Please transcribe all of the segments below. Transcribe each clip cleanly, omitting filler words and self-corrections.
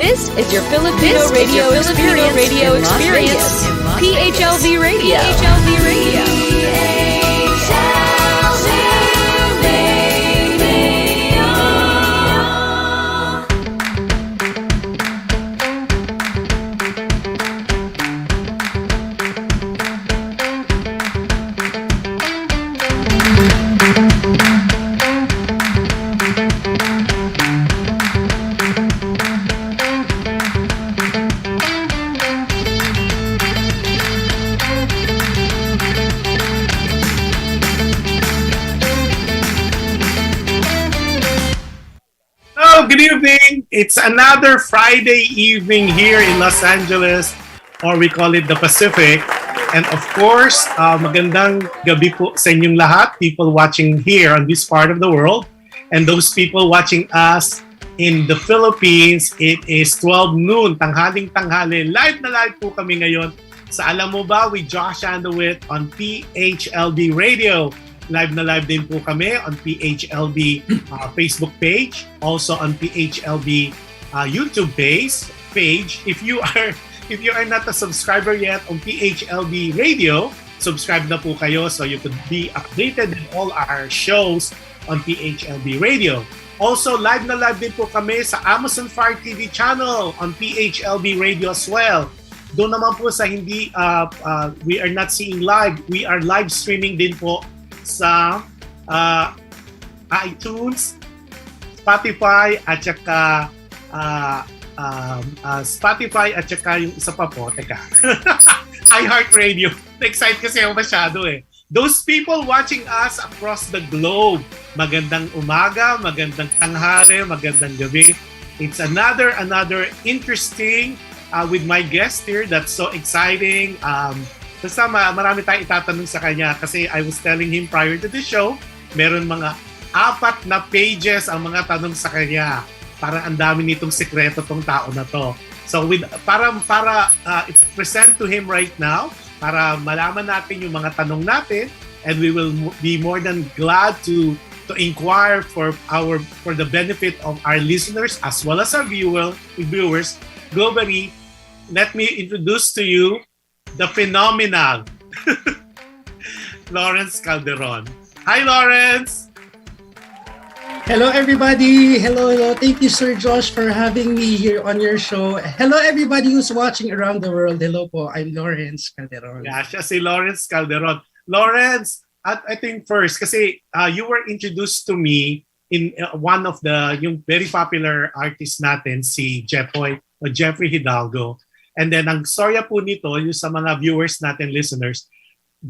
This is your Filipino radio experience in Las Vegas. PHLV Radio. PHLV Radio. Good evening. It's another Friday evening here in Los Angeles, or we call it the Pacific. And of course, magandang gabi po sa inyong lahat, people watching here on this part of the world, and those people watching us in the Philippines. It is 12 noon, tanghaling-tanghali. Live na live po kami ngayon sa Alam Mo Ba with Jush Andowitt on PHLV Radio. Live na live din po kami on PHLV Facebook page, also on PHLV YouTube page. If you are not a subscriber yet on PHLV Radio, subscribe na po kayo so you could be updated in all our shows on PHLV Radio. Also, live na live din po kami sa Amazon Fire TV channel on PHLV Radio as well. Doon naman po sa hindi we are not seeing live, we are live streaming din po sa iTunes, Spotify at saka Spotify at saka yung isa pa po, teka. iHeartRadio. Na-excite kasi ako masyado eh. Those people watching us across the globe, magandang umaga, magandang tanghali, magandang gabi. It's another interesting with my guest here that's so exciting. Basta marami tayong itatanong sa kanya kasi I was telling him prior to the show, meron mga 4 na pages ang mga tanong sa kanya. Parang ang dami nitong sekreto tong tao na to. So para present to him right now, para malaman natin yung mga tanong natin, and we will be more than glad to inquire for the benefit of our listeners as well as our viewers globally. Let me introduce to you the phenomenal Lawrence Calderon. Hi, Lawrence! Hello, everybody! Hello. Thank you, Sir Josh, for having me here on your show. Hello, everybody who's watching around the world. Hello po, I'm Lawrence Calderon. Yeah, siya si Lawrence Calderon. Lawrence, I think first, kasi you were introduced to me in one of yung very popular artist natin, si Jeffrey Hidalgo. And then ang storya po nito, yung sa mga viewers natin, listeners.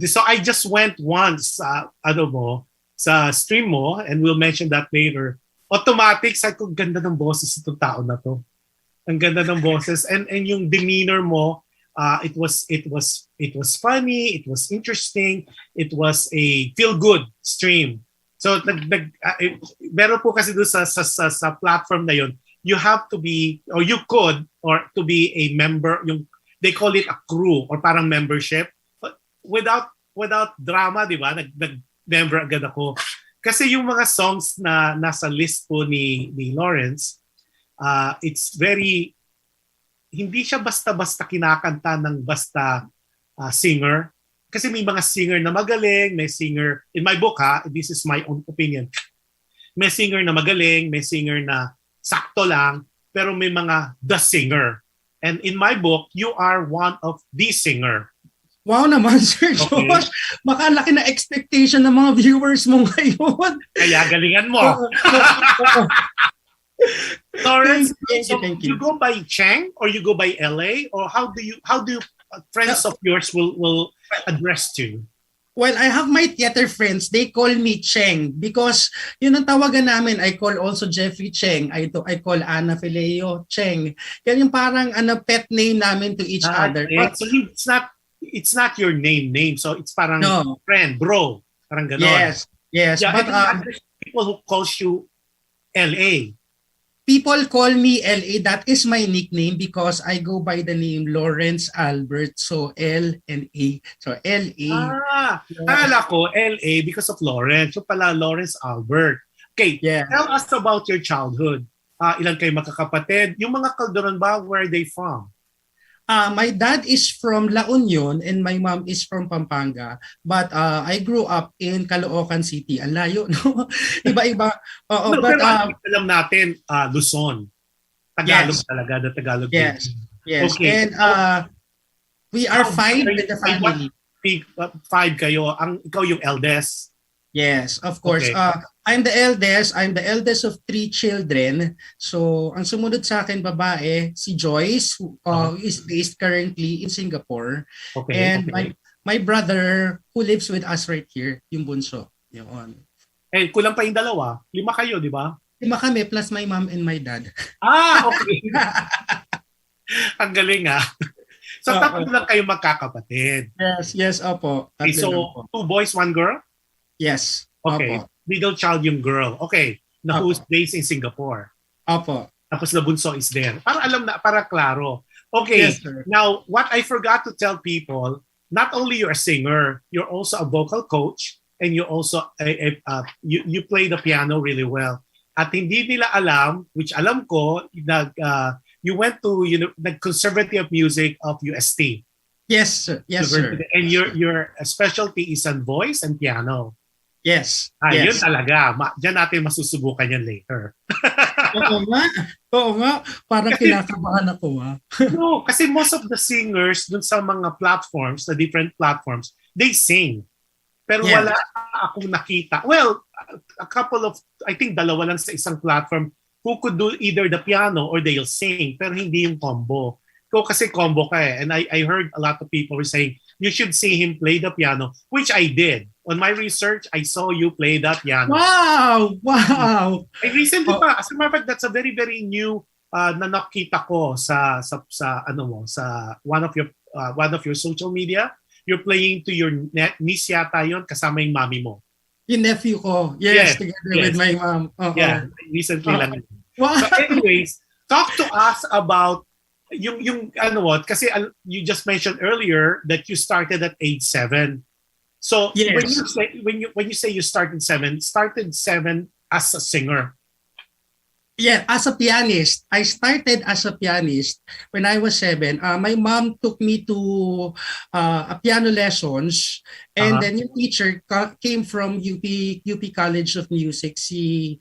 So I just went once sa stream mo, and we'll mention that later. Automatic, sabi ko, ganda ng boses itong tao na to. Ang ganda ng boses. And yung demeanor mo, it was funny, it was interesting, it was a feel-good stream. So meron po kasi doon sa platform na yun, you have to be, or you could, or to be a member, they call it a crew, or parang membership. But without drama, di ba? Nag-member agad ako. Kasi yung mga songs na nasa list po ni Lawrence, it's very, hindi siya basta-basta kinakanta ng basta singer. Kasi may mga singer na magaling, may singer, in my book this is my own opinion, may singer na magaling, may singer na sakto lang, pero may mga the singer. And in my book, you are one of the singer. Wow naman, Sir Josh. Makalaki na expectation ng mga viewers mo ngayon. Kaya galingan mo. Lawrence, thank you. You go by Cheng or you go by LA? Or how do you friends of yours will address you? Well, I have my theater friends. They call me Cheng because yun ang tawagan namin. I call also Jeffrey Cheng. I call Ana Fileo Cheng. Yan yung parang pet name namin to each other. But, so it's not your name. So it's parang friend, bro. Parang ganon. Yes. Yeah, But people who calls you LA. People call me LA. That is my nickname because I go by the name Lawrence Albert. So L and A. So LA. Akala ko LA because of Lawrence. So pala Lawrence Albert. Okay, tell us about your childhood. Ilan kayo magkakapatid? Yung mga Calderon ba, where are they from? My dad is from La Union and my mom is from Pampanga. But I grew up in Caloocan City. Ang layo, no? Iba-iba. Oo, No, but pero alam natin, Luzon. Tagalog yes. talaga, the Tagalog. Yes. Yes. Okay. And we are 5 in the family. Five kayo. Ikaw yung eldest. Yes, of course. Okay. I'm the eldest. I'm the eldest of 3 children. So, ang sumunod sa akin babae, si Joyce, who is based currently in Singapore. Okay. And my brother who lives with us right here, yung bunso. Yun. Eh, kulang pa yung 2. 5 kayo, di ba? 5 kami plus my mom and my dad. Okay. Ang galing So, 3 lang kayo magkakapatid. Yes, opo. Okay, so, 2 boys, 1 girl? Yes. Okay. Opo. Middle child yung girl. Okay. Na who's based in Singapore. Opo. Tapos na bunso is there. Para klaro. Okay. Yes, sir. Now, what I forgot to tell people, not only you're a singer, you're also a vocal coach, and you also you play the piano really well. At hindi nila alam, which alam ko, you went to the Conservatory of Music of UST. Yes, sir. Yes, sir. And your specialty is on voice and piano. Yes. Yun Yes. talaga. Diyan natin masusubukan yan later. Oo nga. Parang kinakabahan ako No, kasi most of the singers dun sa mga platforms, the different platforms, they sing. Pero wala akong nakita. Well, a couple of, I think 2 lang sa isang platform who could do either the piano or they'll sing, pero hindi yung combo. Kasi combo ka and I heard a lot of people were saying, you should see him play the piano, which I did. On my research, I saw you play the piano. Wow! I recently pa, as a matter of fact, that's a very, very new na nakita ko sa one of your social media. You're playing to your niece yata yun, kasama yung mami mo. Yung nephew ko. Yes, together with my mom. Yeah, recently lang. Wow. So anyways, talk to us about yung kasi you just mentioned earlier that you started at age 7. So when you say you started 7 as a singer. Yeah, as a pianist. I started as a pianist when I was 7. My mom took me to piano lessons, and then yung teacher came from UP College of Music, si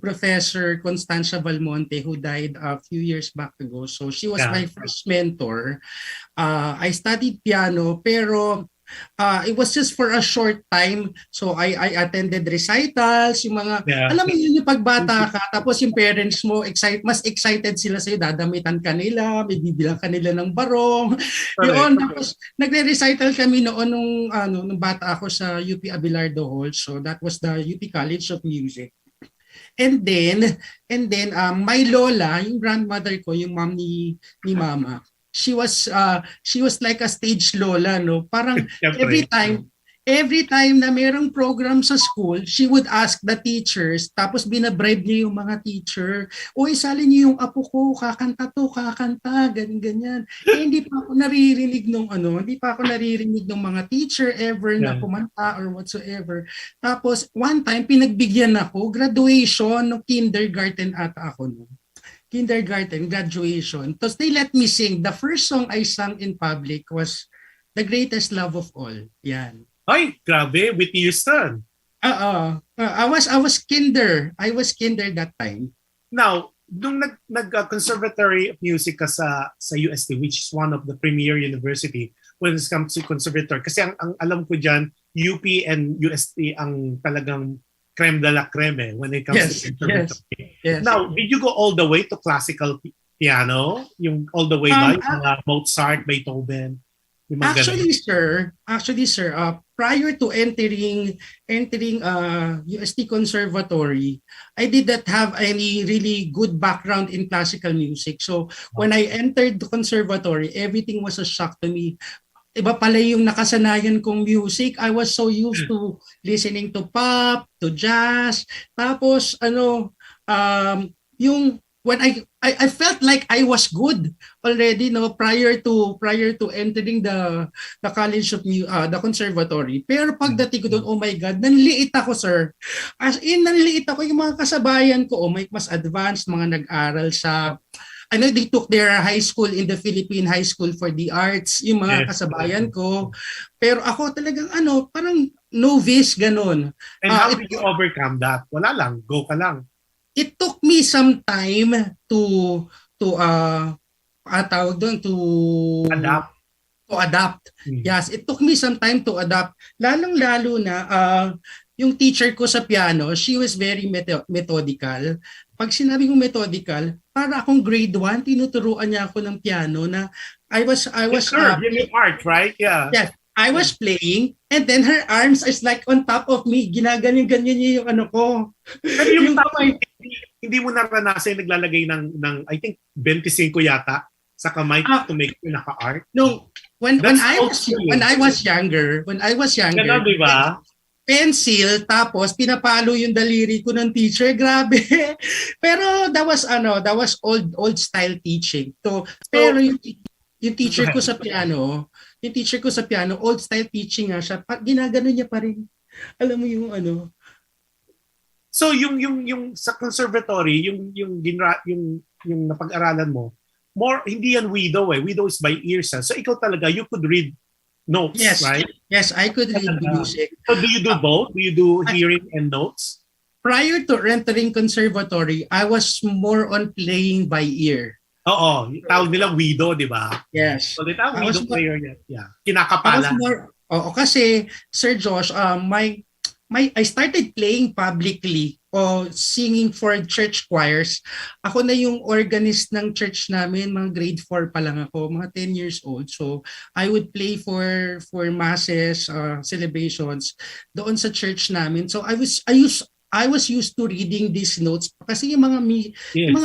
Professor Constancia Valmonte, who died a few years back ago. So she was my first mentor. I studied piano, pero it was just for a short time. So I attended recitals, yung mga, alam mo yun, yung pagbata ka, tapos yung parents mo, mas excited sila sa'yo, dadamitan ka nila, may bibilang ka nila ng barong. Yun, tapos nagre-recital kami noon nung bata ako sa UP Abelardo Hall. So that was the UP College of Music. And then my lola, yung grandmother ko, yung mom ni mama, she was like a stage lola, no? Parang every time na merong program sa school, she would ask the teachers, tapos binabribe niya yung mga teacher, isali niyo yung apo ko, kakanta, ganyan. Hindi pa ako naririnig ng mga teacher ever na kumanta or whatsoever. Tapos one time pinagbigyan ako, graduation no, kindergarten ata ako no. Kindergarten, graduation. Tapos they let me sing. The first song I sang in public was The Greatest Love of All. Yan. Ay, grabe, Whitney Houston. I was kinder. I was kinder that time. Now, nung nag-Conservatory of Music ka sa UST, which is one of the premier university when it comes to conservatory. Kasi ang alam ko dyan, UP and UST ang talagang creme de la creme when it comes to conservatory. Yes. Now, did you go all the way to classical piano? Yung all the way ba? Yung Mozart, Beethoven? Actually, sir, prior to entering UST Conservatory, I did not have any really good background in classical music. So when I entered the conservatory, everything was a shock to me. Iba pala yung nakasanayan kong music. I was so used to listening to pop, to jazz. Tapos yung when I felt like I was good already, no, prior to entering the college of the conservatory. Pero pagdating ko doon, oh my God, nanliit ako, sir. As in, nanliit ako. Yung mga kasabayan ko, may mas advanced, mga nag-aral sa, I know they took their high school in the Philippine High School for the Arts, yung mga kasabayan ko. Pero ako talagang parang novice, ganun. And how did you overcome that? Wala lang, go ka lang. It took me some time to tawag doon, to adapt. Yes, it took me some time to adapt. Lalong-lalo na yung teacher ko sa piano, she was very methodical. Pag sinabi kong methodical, para akong grade 1, tinuturuan niya ako ng piano na I was art, right? Yeah. Yes. I was playing and then her arms is like on top of me. Ginaganyan-ganyan niya yung ko. Pero yung kamay, hindi mo naranasan naglalagay ng I think 25 yata sa kamay to make you naka-art? No. When I was younger, ganun, di ba? Pencil, tapos pinapalo yung daliri ko ng teacher. Grabe. Pero that was old style teaching. Pero yung teacher ko sa piano, old style teaching nga siya. Ginagano niya pa rin. Alam mo yung So yung sa conservatory, yung napag-aralan mo, more hindi yan widow eh. Widow is by ears. So ikaw talaga, you could read notes, yes, right? Yes, I could read music. So do you do both? Do you do hearing and notes? Prior to entering conservatory, I was more on playing by ear. Oo, tawag nila widow, di ba? Yes. So they tawag widow player yan. Yeah. Kinakapalan. Kasi Sir Josh, I started playing publicly o singing for church choirs. Ako na yung organist ng church namin, mga grade 4 pa lang ako, mga 10 years old. So I would play for masses, celebrations doon sa church namin. So I was used to reading these notes kasi yung mga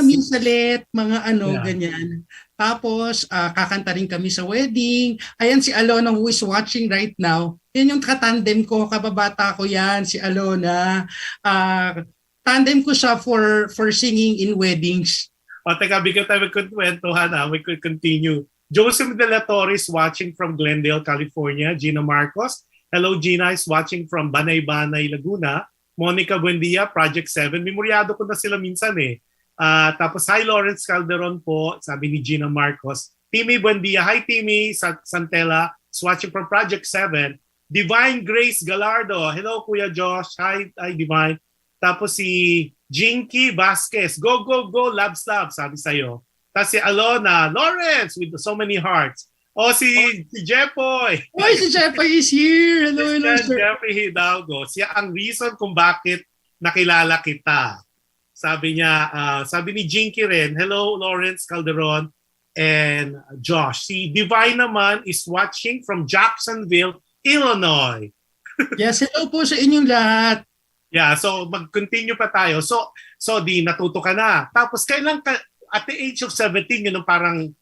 misalet, mga ganyan. Tapos kakanta rin kami sa wedding. Ayan si Alona who is watching right now. Yan yung katandem ko, kababata ko yan, si Alona. Tandem ko siya for singing in weddings. Teka, bigyan tayo magkwentuhan ha. We could continue. Joseph De La Torre is watching from Glendale, California. Gina Marcos. Hello, Gina is watching from Banay-Banay, Laguna. Monica Buendia, Project 7. Memoryado ko na sila minsan eh. Tapos, hi Lawrence Calderon po, sabi ni Gina Marcos. Timmy Buendia, hi Timmy Santella, is watching from Project 7. Divine Grace Galardo, hello Kuya Josh, hi Divine. Tapos si Jinky Vasquez, go, labs, sabi sa'yo. Tapos si Alona, Lawrence, with so many hearts. Si Jepoy. Si Jepoy is here. Hello, sir. Jeffrey Hidalgo. Siya ang reason kung bakit nakilala kita. Sabi niya, sabi ni Jinky rin, hello Lawrence Calderon and Josh. Si Divine naman is watching from Jacksonville, Illinois. Yes, hello po sa inyong lahat. Yeah, so mag-continue pa tayo. So di natuto ka na. Tapos kailan ka, at the age of 17, yun parang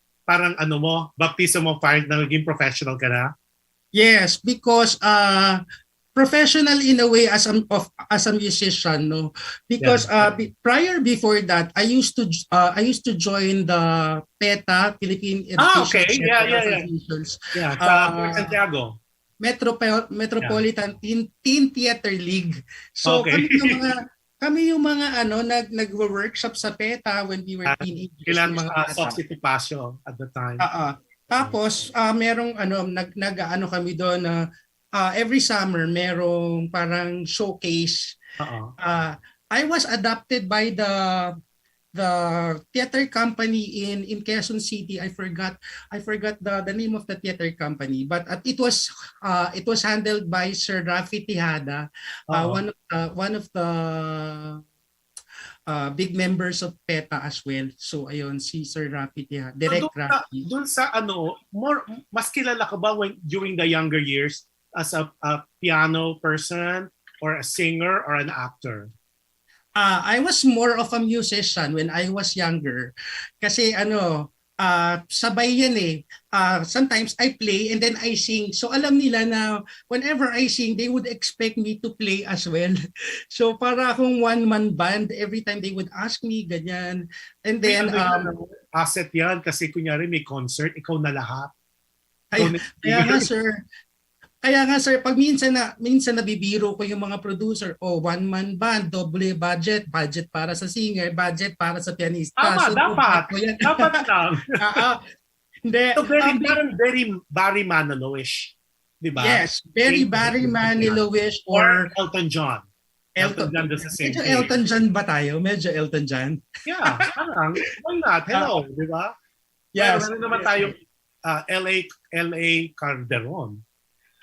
baptism of fire na naging professional ka na? Yes, because professional in a way as a musician, no? Because before that, I used to join the PETA, Philippine Education Associations. Yeah, sa Santiago. Metropolitan Teen Theater League. So kami yung mga nagwo-workshop sa PETA when we were teenagers. Kailan mga Soxitipasyo at the time. Tapos merong kami doon na every summer merong parang showcase. I was adopted by the theater company in Quezon City. I forgot the name of the theater company, but it was handled by Sir Rafi Tejada, one of the big members of PETA as well. So ayun, si Sir Rafi Tejada, Rafi. Doon sa mas kilala ka ba during the younger years as a piano person or a singer or an actor? I was more of a musician when I was younger. Kasi sabay yan eh. Sometimes I play and then I sing. So alam nila na whenever I sing, they would expect me to play as well. So para akong one-man band, every time they would ask me, ganyan. And then, asset yan kasi kunyari may concert, ikaw na lahat. Kaya nga sir, pag minsan nabibiro ko yung mga producer, one-man band, double budget para sa singer, budget para sa pianista. Tama, so, dapat lang. Hindi. So very Barry Manilow-ish, di ba? Yes, very Barry Manilow-ish or Elton John. Elton John does the same thing. Medyo Elton John ba tayo? Medyo Elton John. Yeah, parang, why not? Hello, di ba? Yes. Meron naman tayong LA Calderon.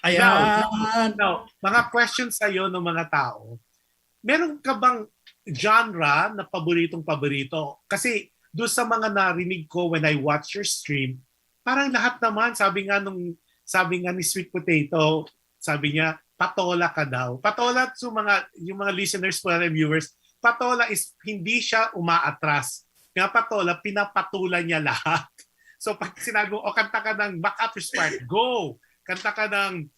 Ayan. Now, mga questions sa'yo ng mga tao. Meron ka bang genre na paborito? Kasi doon sa mga narinig ko when I watch your stream, parang lahat naman, sabi nga ni Sweet Potato, sabi niya, patola ka daw. Patola yung mga listeners po and viewers, patola is hindi siya umaatras. Nga patola, pinapatulan niya lahat. So pag sinabi mo, kanta ka ng Back Up Your Spark, go! Kanta ka ng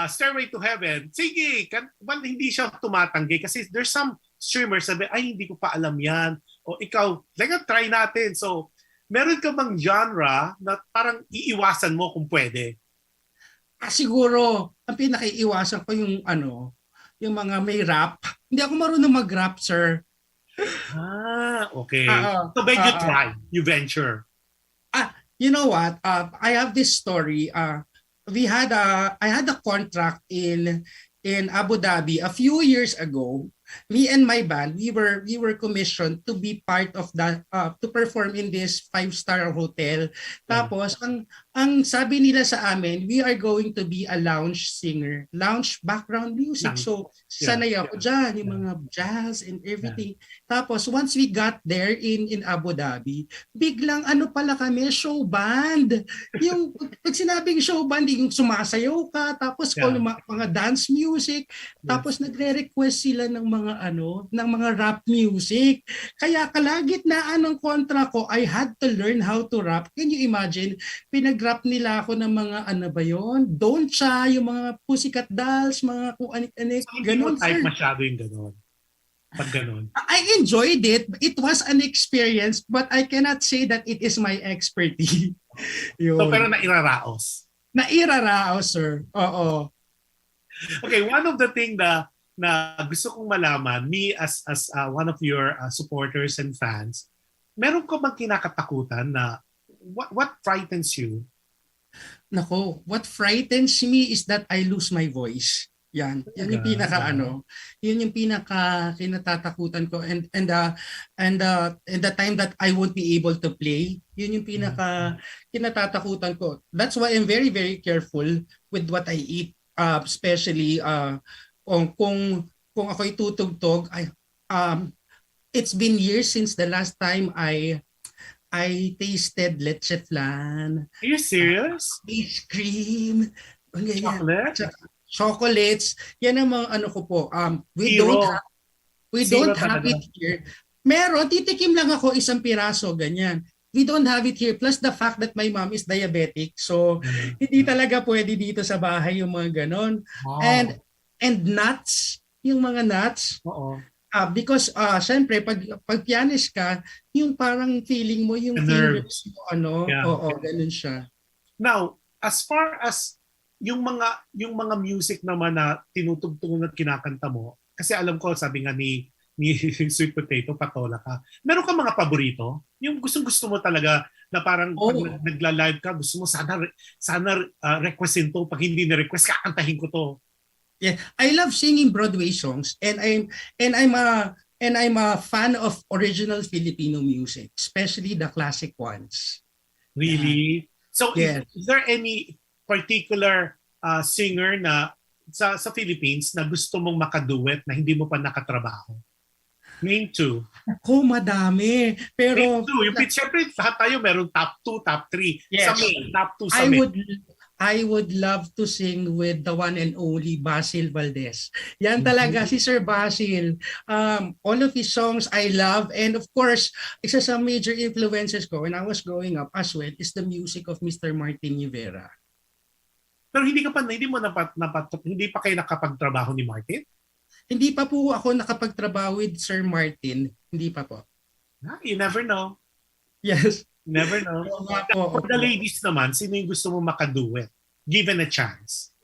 Stairway to Heaven, sige! Hindi siya tumatanggi kasi there's some streamers sabi, ay hindi ko pa alam yan. O ikaw, try natin. So, meron ka bang genre na parang iiwasan mo kung pwede? Siguro, ang pinakaiiwasan ko yung yung mga may rap. Hindi ako marunong mag-rap, sir. Okay. So when you try, you venture. You know what? I have this story. I had a contract in Abu Dhabi a few years ago. Me and my band, we were commissioned to be part of that to perform in this 5-star hotel. Tapos ang sabi nila sa amin, we are going to be a lounge singer, lounge background music. So sanay ako dyan, yung mga jazz and everything. Tapos once we got there in Abu Dhabi, biglang pala kami, show band. Yung pag sinabing show band, yung sumasayaw ka, tapos mga dance music, tapos nagre-request sila ng mga rap music. Kaya kalagitnaan ng kontra ko, I had to learn how to rap. Can you imagine? Pinag-rap nila ako ng mga Don't Cha, yung mga Pussycat Dolls, mga kung anik-anik. So, hindi mo type masyado yung ganon. Pag ganon. I enjoyed it. It was an experience, but I cannot say that it is my expertise. So, pero nairaraos. Nairaraos, sir. Oo. Okay, one of the thing na gusto kong malaman, me as one of your supporters and fans, meron ko bang kinakatakutan na what frightens you? Nako, what frightens me is that I lose my voice. Yan yung yun yung pinaka kinatatakutan ko and the time that I won't be able to play, yun yung pinaka kinatatakutan ko. That's why I'm very very careful with what I eat, especially kung ako'y tutugtog. It's been years since the last time I tasted leche flan. Are you serious? Ice cream. Chocolate? Chocolates. Yan ang mga ko po. We don't have it here. Meron, titikim lang ako isang piraso, ganyan. We don't have it here. Plus the fact that my mom is diabetic. So, hindi talaga pwede dito sa bahay yung mga ganon. Wow. And nuts, yung mga nuts. Oo. Because syempre pag pianist ka, yung parang feeling mo yung fingers mo ganun siya. Now, as far as yung mga music naman na tinutugtog at kinakanta mo, kasi alam ko sabi nga ni Sweet Potato, patola ka. Meron ka mga paborito? Yung gustong-gusto mo talaga na parang pag nagla-live ka, gusto mo sana requestin to, pag hindi na-request kakantahin ko to. Yeah, I love singing Broadway songs and I'm a fan of original Filipino music, especially the classic ones. Really? So is there any particular singer na sa Philippines na gusto mong makaduet na hindi mo pa nakatrabaho? Name 2. Ako, madami. Pero Name 2. Yung siyempre lahat tayo meron top 2, top 3. Yes. Sa main, top 2 sa main. I would love to sing with the one and only Basil Valdez. Yan talaga, si Sir Basil. All of his songs I love. And of course, isa sa major influences ko when I was growing up as well is the music of Mr. Martin Rivera. Pero hindi pa kayo nakapagtrabaho ni Martin? Hindi pa po ako nakapagtrabaho with Sir Martin. Hindi pa po. You never know. Yes. Never know. For the ladies naman, sino yung gusto mo makaduet? Given a chance.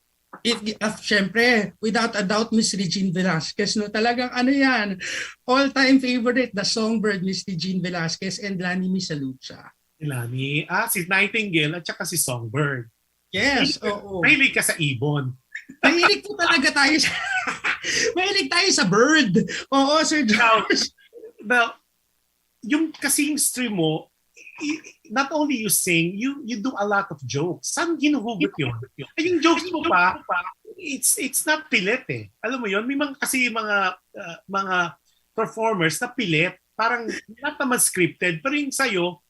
Siyempre, without a doubt, Miss Regine Velasquez. No? Talagang ano yan, all-time favorite, the songbird, Miss Regine Velasquez and Lani Misalucha. Lani, si Nightingale at saka si Songbird. Yes, oo. Mahilig ka sa ibon. Mahilig po talaga tayo sa... Mahilig tayo sa bird. Oo, Sir George. Now, yung kasing stream mo, not only you sing, you do a lot of jokes. Saan ginuhugot yun? Yung jokes mo pa, it's not pilit eh. Alam mo yun, may mga performers na pilit, parang not naman scripted, pero yung sa'yo,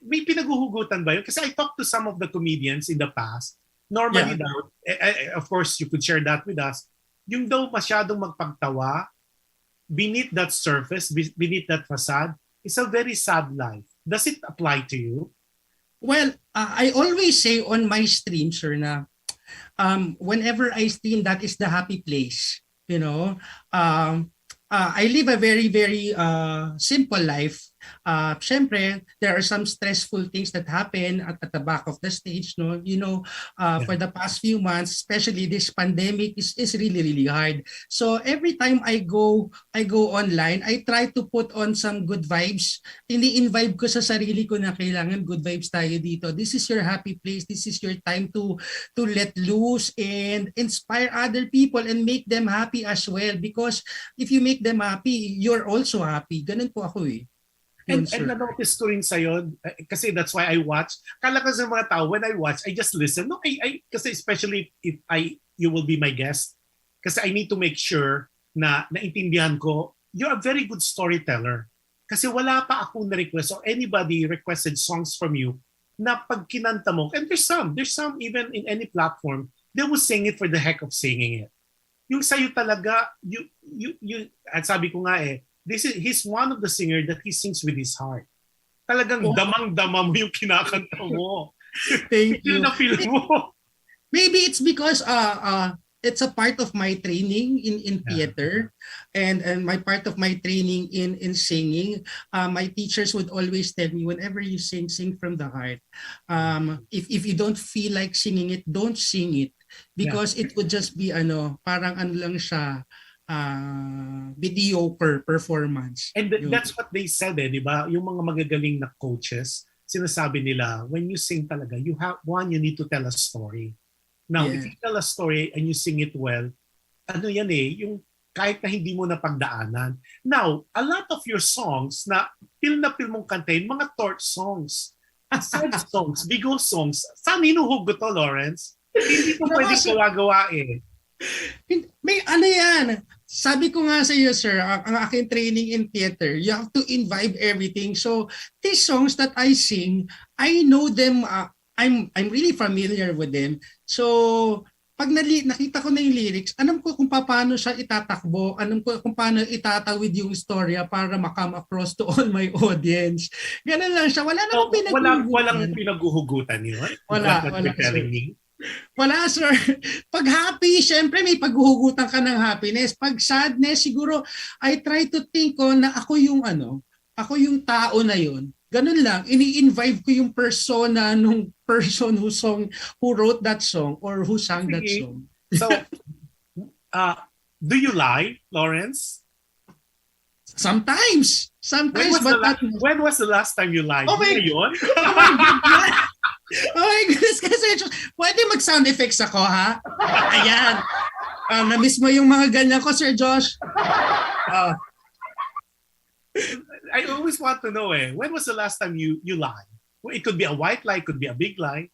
may pinaguhugutan ba yun? Kasi I talked to some of the comedians in the past. Normally daw, of course, you could share that with us, yung daw masyadong magpagtawa, beneath that surface, beneath that facade, is a very sad life. Does it apply to you? Well, I always say on my stream, sir, na whenever I stream, that is the happy place. You know, I live a very, very simple life. Siyempre, there are some stressful things that happen at the back of the stage. No, you know, for the past few months, especially this pandemic, is really, really hard. So every time I go online, I try to put on some good vibes. Ini-invibe ko sa sarili ko na kailangan good vibes tayo dito. This is your happy place. This is your time to let loose and inspire other people and make them happy as well. Because if you make them happy, you're also happy. Ganun po ako eh. And na-notice ko rin sa'yo, kasi that's why I watch. Kala ko sa mga tao, when I watch, I just listen. No, kasi especially if you will be my guest, kasi I need to make sure na naintindihan ko, you're a very good storyteller. Kasi wala pa akong na-request or anybody requested songs from you na pag kinanta mo, and there's some even in any platform, they will sing it for the heck of singing it. Yung sa'yo talaga, at sabi ko nga he's one of the singer that he sings with his heart. Talagang damang-dama mo yung kinakanta mo. Thank you. Na-feel mo. Maybe it's because it's a part of my training in theater and my part of my training in singing. My teachers would always tell me, whenever you sing from the heart. If you don't feel like singing it, don't sing it. Because it would just be parang lang siya, mediocre performance. And that's what they said di ba? Yung mga magagaling na coaches, sinasabi nila, when you sing talaga, you need to tell a story. Now, if you tell a story and you sing it well, yan yung kahit na hindi mo napagdaanan. Now, a lot of your songs na feel mong kantahin, mga torch songs, sad songs, bigo songs. Saan hinuhugot to, Lawrence? Hindi ko pwede gawa May yan. Sabi ko nga sa iyo, sir, ang aking training in theater, you have to imbibe everything. So, these songs that I sing, I know them, I'm really familiar with them. So, pag nakita ko na yung lyrics, alam ko kung paano siya itatakbo, alam ko kung paano itatawid yung storya para makam across to all my audience. Ganun lang siya. Wala namang pinaghuhugutan. Walang pinaghuhugutan yun? Wala. Wala, sir. Pag happy, syempre may paghuhugutan ka ng happiness. Pag sadness, siguro, I try to think na ako yung tao na yun. Ganun lang. Ini-invite ko yung persona nung person who wrote that song or who sang that song. So, do you lie, Lawrence? Sometimes. When was the last time you lied? Oh my God. Oh my goodness, kasi pwede mag-sound effects ako, ha? Ayan. Na-miss mo yung mga ganyan ko, Sir Josh. I always want to know, when was the last time you lied? Well, it could be a white lie, it could be a big lie.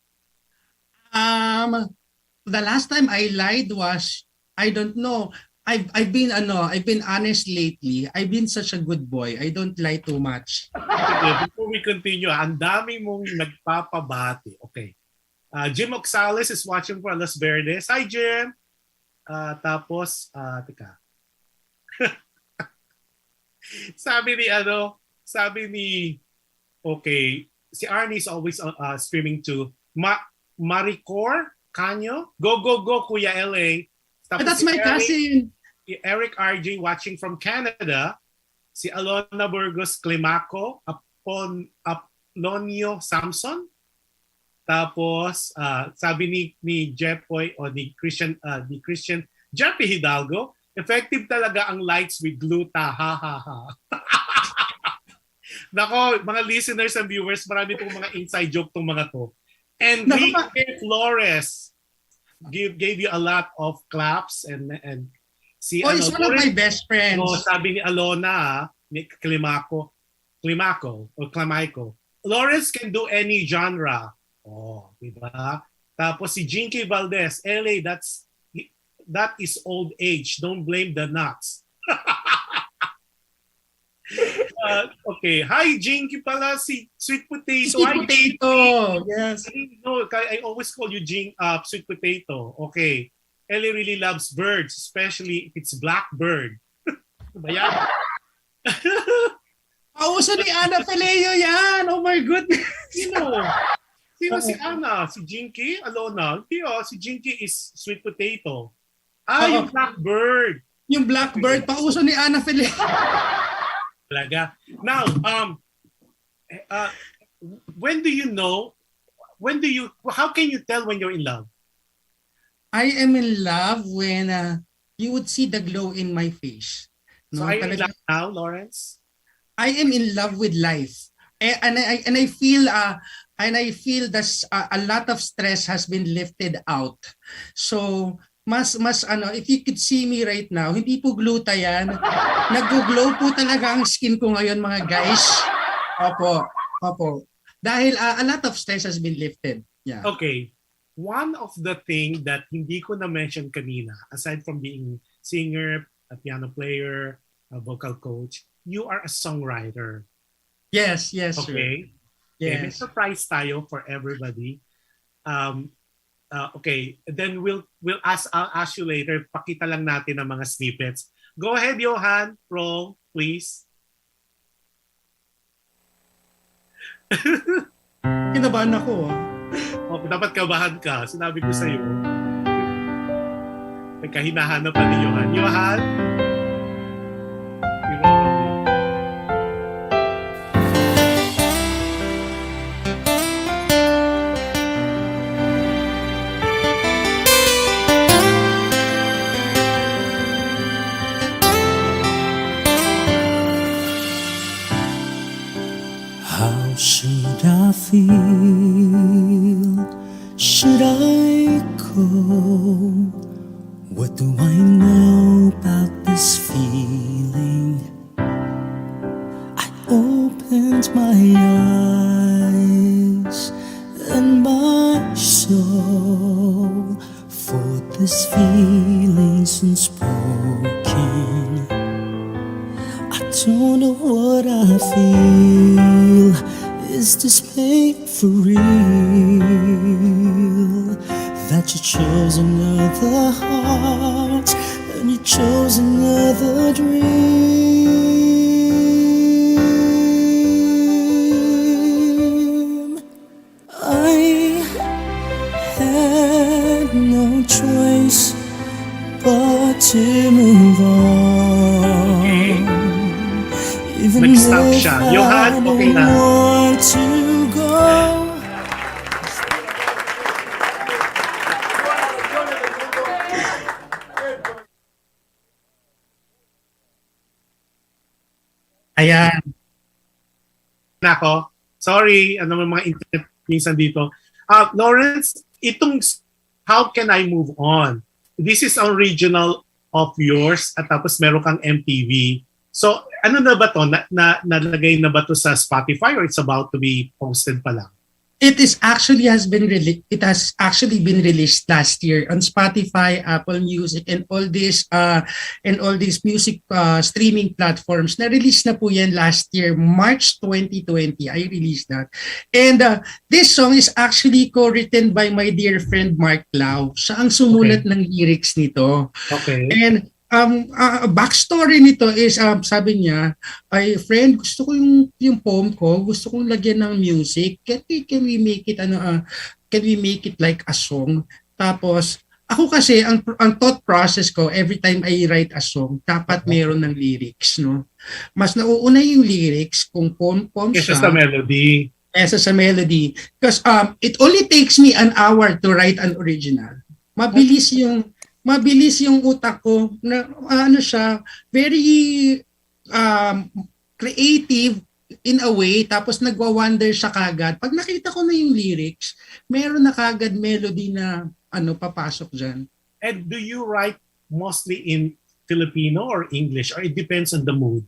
The last time I lied was, I don't know. I've been honest lately. I've been such a good boy. I don't lie too much. Okay, before we continue, ang dami mong nagpapabati. Okay. Jim Oxales is watching from Los Verdes. Hi, Jim! Teka. sabi ni, okay, si Arnie is always streaming to Maricor Canyo. Go, go, go, Kuya LA. Tapos That's my cousin. Eric RJ watching from Canada. Si Alona Burgos Climaco. Apolonio Samson. Tapos, sabi ni Jepoy o ni Christian Jeffy Hidalgo, effective talaga ang lights with gluta. Ha, ha, ha. Nako, mga listeners and viewers, marami pong mga inside joke tong mga to. And Enrique Flores gave you a lot of claps and si he's one of my best friends. Sabi ni Alona, ni Climaco, Lawrence can do any genre. Diba? Tapos si Jinky Valdez, LA, that is old age. Don't blame the nuts. Okay. Hi, Jinky pala, si Sweet Potato. Sweet Potato, yes. No, I always call you Sweet Potato. Okay. LA really loves birds, especially if it's blackbird. Ba yan? Pauso ni Ana Peleo yan. Oh my goodness. Sino si Ana? Si Jinky? Alona? Hindi si Jinky is Sweet Potato. Yung blackbird. Yung blackbird, pauso ni Ana Peleo. Talaga. Now, how can you tell when you're in love? I am in love when you would see the glow in my face. No? So are you in love now, Lawrence? I am in love with life. And I feel that a lot of stress has been lifted out. So mas if you could see me right now, hindi po gluta yan. Nag-glow po talaga ang skin ko ngayon, mga guys. Opo. Dahil a lot of stress has been lifted. Yeah. Okay. One of the thing that hindi ko na-mention kanina, aside from being singer, a piano player, a vocal coach, you are a songwriter. Yes, okay. Sir. Yes. May surprise tayo for everybody. Okay, then I'll ask you later. Pakita lang natin ang mga snippets. Go ahead, Johan. Roll, please. Kinabahan ako. Dapat kabahan ka. Sinabi ko sa'yo. Nagkahinahanap pa ni Johan. Johan? How should I feel? Should I go? What do I know about this feeling? I opened my eyes and my soul for this feeling's unspoken. I don't know what I feel. Is this pain for real? That you chose another heart and you chose another dream. I had no choice but to move on. Even Nag-stop siya. Johan, okay na. Want to go. Ayan. Nako. Sorry, mga internet minsan dito. Lawrence, itong How Can I Move On? This is original of yours at tapos meron kang MTV. So, ano na ba to? Nalagay na ba to sa Spotify or it's about to be posted pa lang? It is actually has been it has actually been released last year on Spotify, Apple Music, and all these music streaming platforms. Na-release na po yan last year, March 2020. I released that. And this song is actually co-written by my dear friend Mark Lau. Siya ang sumulat ng lyrics nito. Okay. And backstory nito is sabi niya, ay friend, gusto ko yung poem ko, gusto kong lagyan ng music. Can we make it can we make it like a song? Tapos ako kasi ang thought process ko every time I write a song, dapat meron ng lyrics, no? Mas nauuna yung lyrics kung poem siya. Kesa sa melody. Kesa sa melody. Because it only takes me an hour to write an original. Mabilis yung utak ko na siya, very creative in a way, tapos nagwa-wonder siya kagad. Pag nakita ko na yung lyrics, meron na kagad melody na papasok dyan. And do you write mostly in Filipino or English, or it depends on the mood?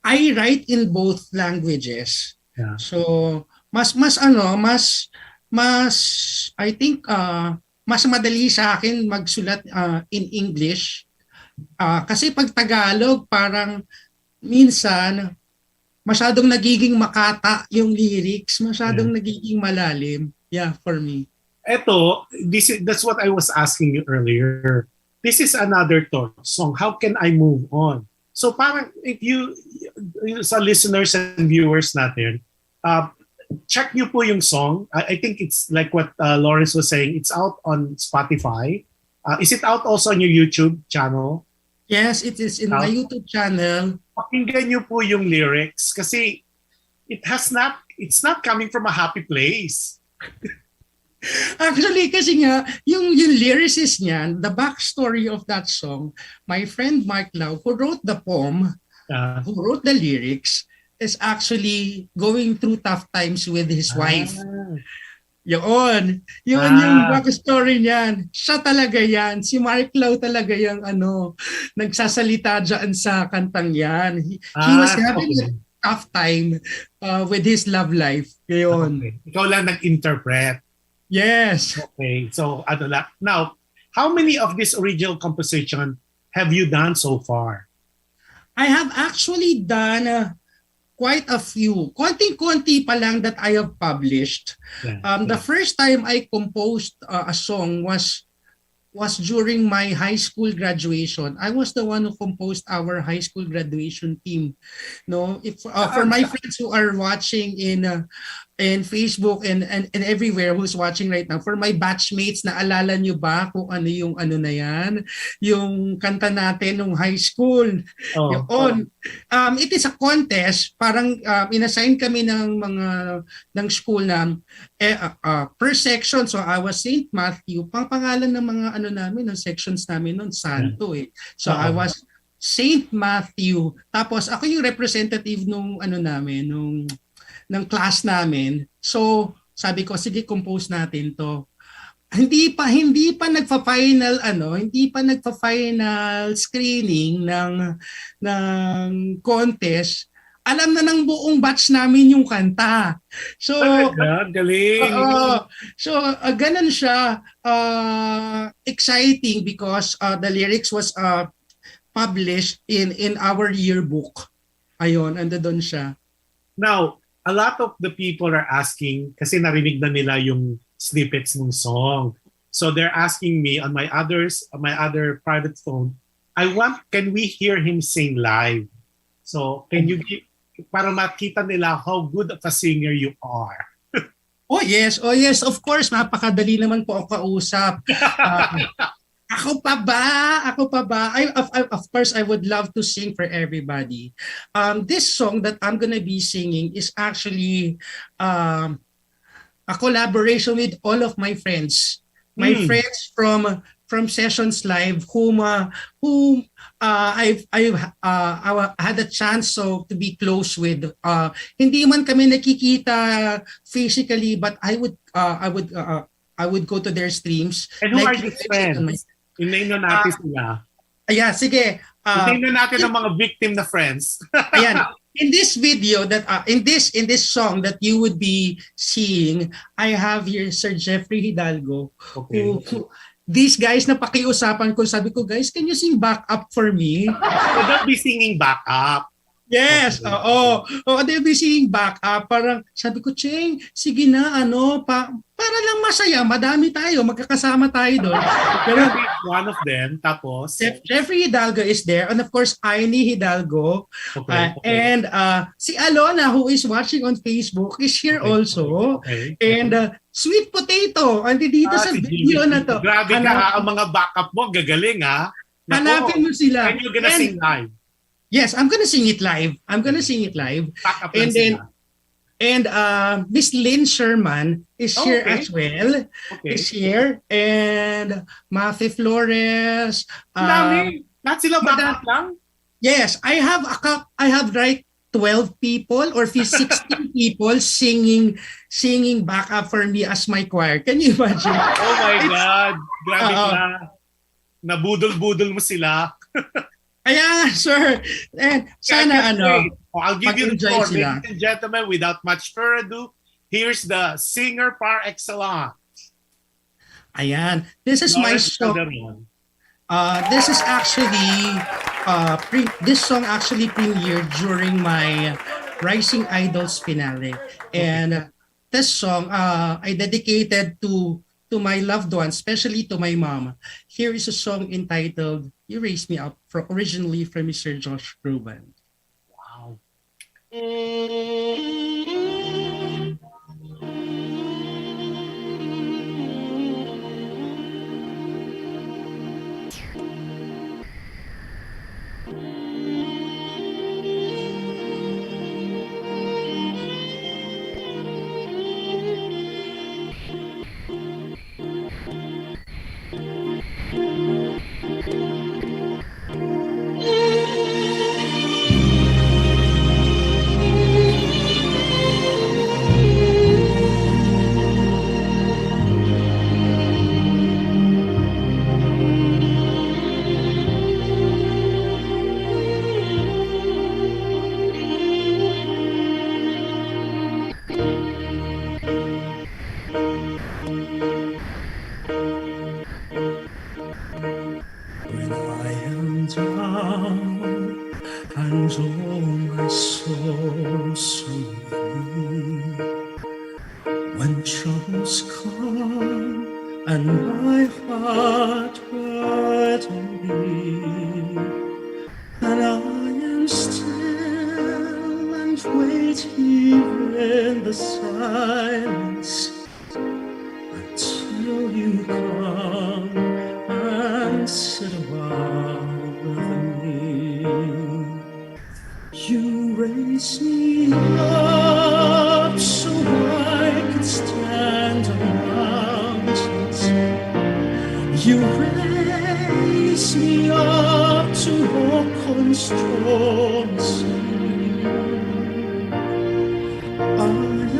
I write in both languages. Yeah. So, mas I think mas madali sa akin magsulat in English. Kasi pag Tagalog, parang minsan masyadong nagiging makata yung lyrics, masyadong nagiging malalim. Yeah, for me. That's what I was asking you earlier. This is another song. How can I move on? So parang if you sa listeners and viewers natin, check nyo po yung song. I think it's like what Lawrence was saying. It's out on Spotify. Is it out also on your YouTube channel? Yes, it is in my YouTube channel. Pakinggan nyo po yung lyrics kasi it's not coming from a happy place. Actually, kasi nga, yung lyricist niyan, the backstory of that song, my friend Mark Lau, who wrote the poem, who wrote the lyrics, is actually going through tough times with his wife. Yun yung backstory niyan. Siya talaga yan. Si Mark Lau talaga yung nagsasalita dyan sa kantang yan. He was having a tough time with his love life. Yun. Okay. Ikaw lang nag-interpret. Yes. Okay. So, now, how many of this original composition have you done so far? I have actually done quite a few. Konting-konti pa lang that I have published. The first time I composed a song was during my high school graduation. I was the one who composed our high school graduation team. No, for my friends who are watching in Facebook and everywhere who's watching right now, for my batchmates, naalala nyo ba kung ano yung na yan? Yung kanta natin nung high school. It is a contest. Parang inassign kami ng school na per section. So I was St. Matthew. Pangalan ng mga namin, ng sections namin noon, Santo eh. So I was St. Matthew. Tapos ako yung representative nung namin, ng class namin. So, sabi ko, sige, compose natin to. Hindi pa nagfa-final screening ng contest. Alam na ng buong batch namin yung kanta. So, galing. Ganun siya exciting because the lyrics was published in our yearbook. Ayun, doon siya. Now, a lot of the people are asking, kasi narinig na nila yung snippets ng song. So they're asking me on my other private phone, can we hear him sing live? So can you para makita nila how good of a singer you are? Oh yes, of course, napakadali naman po ang kausap. Ako pa ba? Of course, I would love to sing for everybody. This song that I'm gonna be singing is actually a collaboration with all of my friends. My friends from Sessions Live, whom I've had a chance to be close with. Hindi man kami nakikita physically, but I would go to their streams. And who are these friends? Inay natin sila. Sige. Inay natin ang mga victim na friends. Ayan. in this video that in this song that you would be seeing, I have here Sir Jeffrey Hidalgo, Okay. who these guys na pakiusapan ko, sabi ko, guys, can you sing backup for me? So don't be singing backup. Yes, Okay. oo. Oo, they'll be singing backup. Parang sabi ko, Cheng, sige na, para lang masaya, madami tayo, magkakasama tayo doon. Pero One of them, tapos? Jeffrey Hidalgo is there, and of course, Aini Hidalgo. Okay. And si Alona, who is watching on Facebook, is here also. Okay. And Sweet Potato, andi dito sa Si video Jimmy. na to. Grabe ka, ang mga backup mo, gagaling ha. Nako, Hanapin mo sila. and you're gonna sing live. Yes, I'm gonna sing it live. Backup And lang then, sila. and Miss Lynn Sherman is here Okay. as well. Okay. Is here. And Matthew Flores. Ang dami. Lahat sila backup lang? Yes, I have like 12 people or 16 people singing backup for me as my choir. Can you imagine? Oh my God. Grabe Oo. ka. Nabudol-budol mo sila. Kaya, sir, and sana Wait. Oh, I'll give you the mag-enjoy floor. sila. Ladies and gentlemen, without much further ado, here's the singer par excellence. Ayan. This is my Lawrence song. Calderon. This is actually this song actually premiered during my Rising Idols finale. And this song I dedicated to my loved ones, especially to my mom. Here is a song entitled You Raised Me Up, originally from Mr. Josh Groban. Wow. When I am down and oh my soul so weak, when troubles come and my heart burden be, and I am still and wait here in the silence until you come and sit above me. You raise me up so I can stand on mountains. You raise me up to walk on stormy seas. I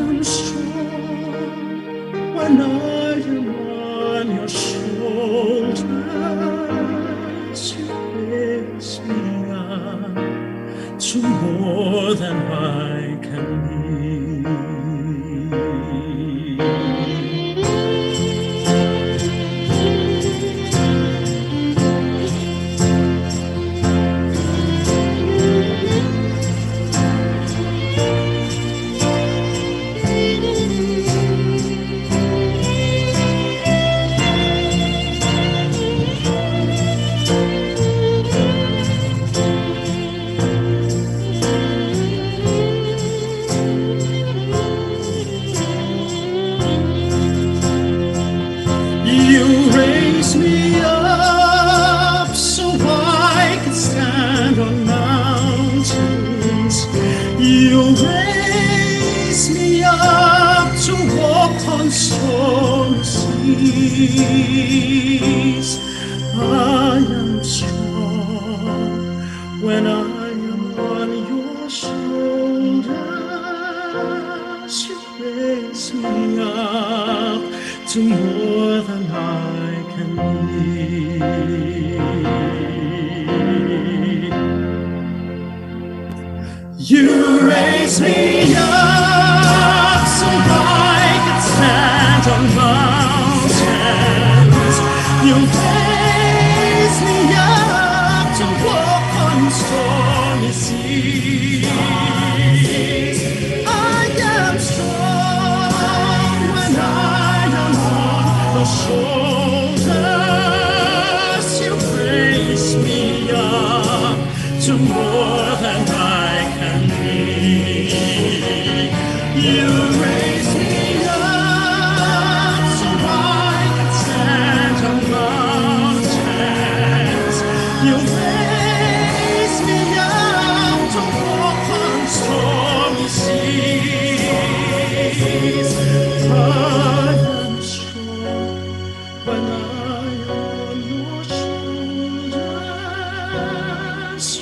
am strong when I am on your shoulders. You raise me up to more than I can be. You raise me up so I can stand on mountains. You raise me up to walk on stormy seas. I am strong when I am on your shoulders. You raise me up to more than I can be. You raise me up so I can stand on mountains. You raise me up to walk on stormy seas. I am strong when I am on the shoulders. You raise me up to more than I can be. You raise me up so I can stand on mountains. You raise me up to walk on stormy seas. I am strong when I am your shoulders.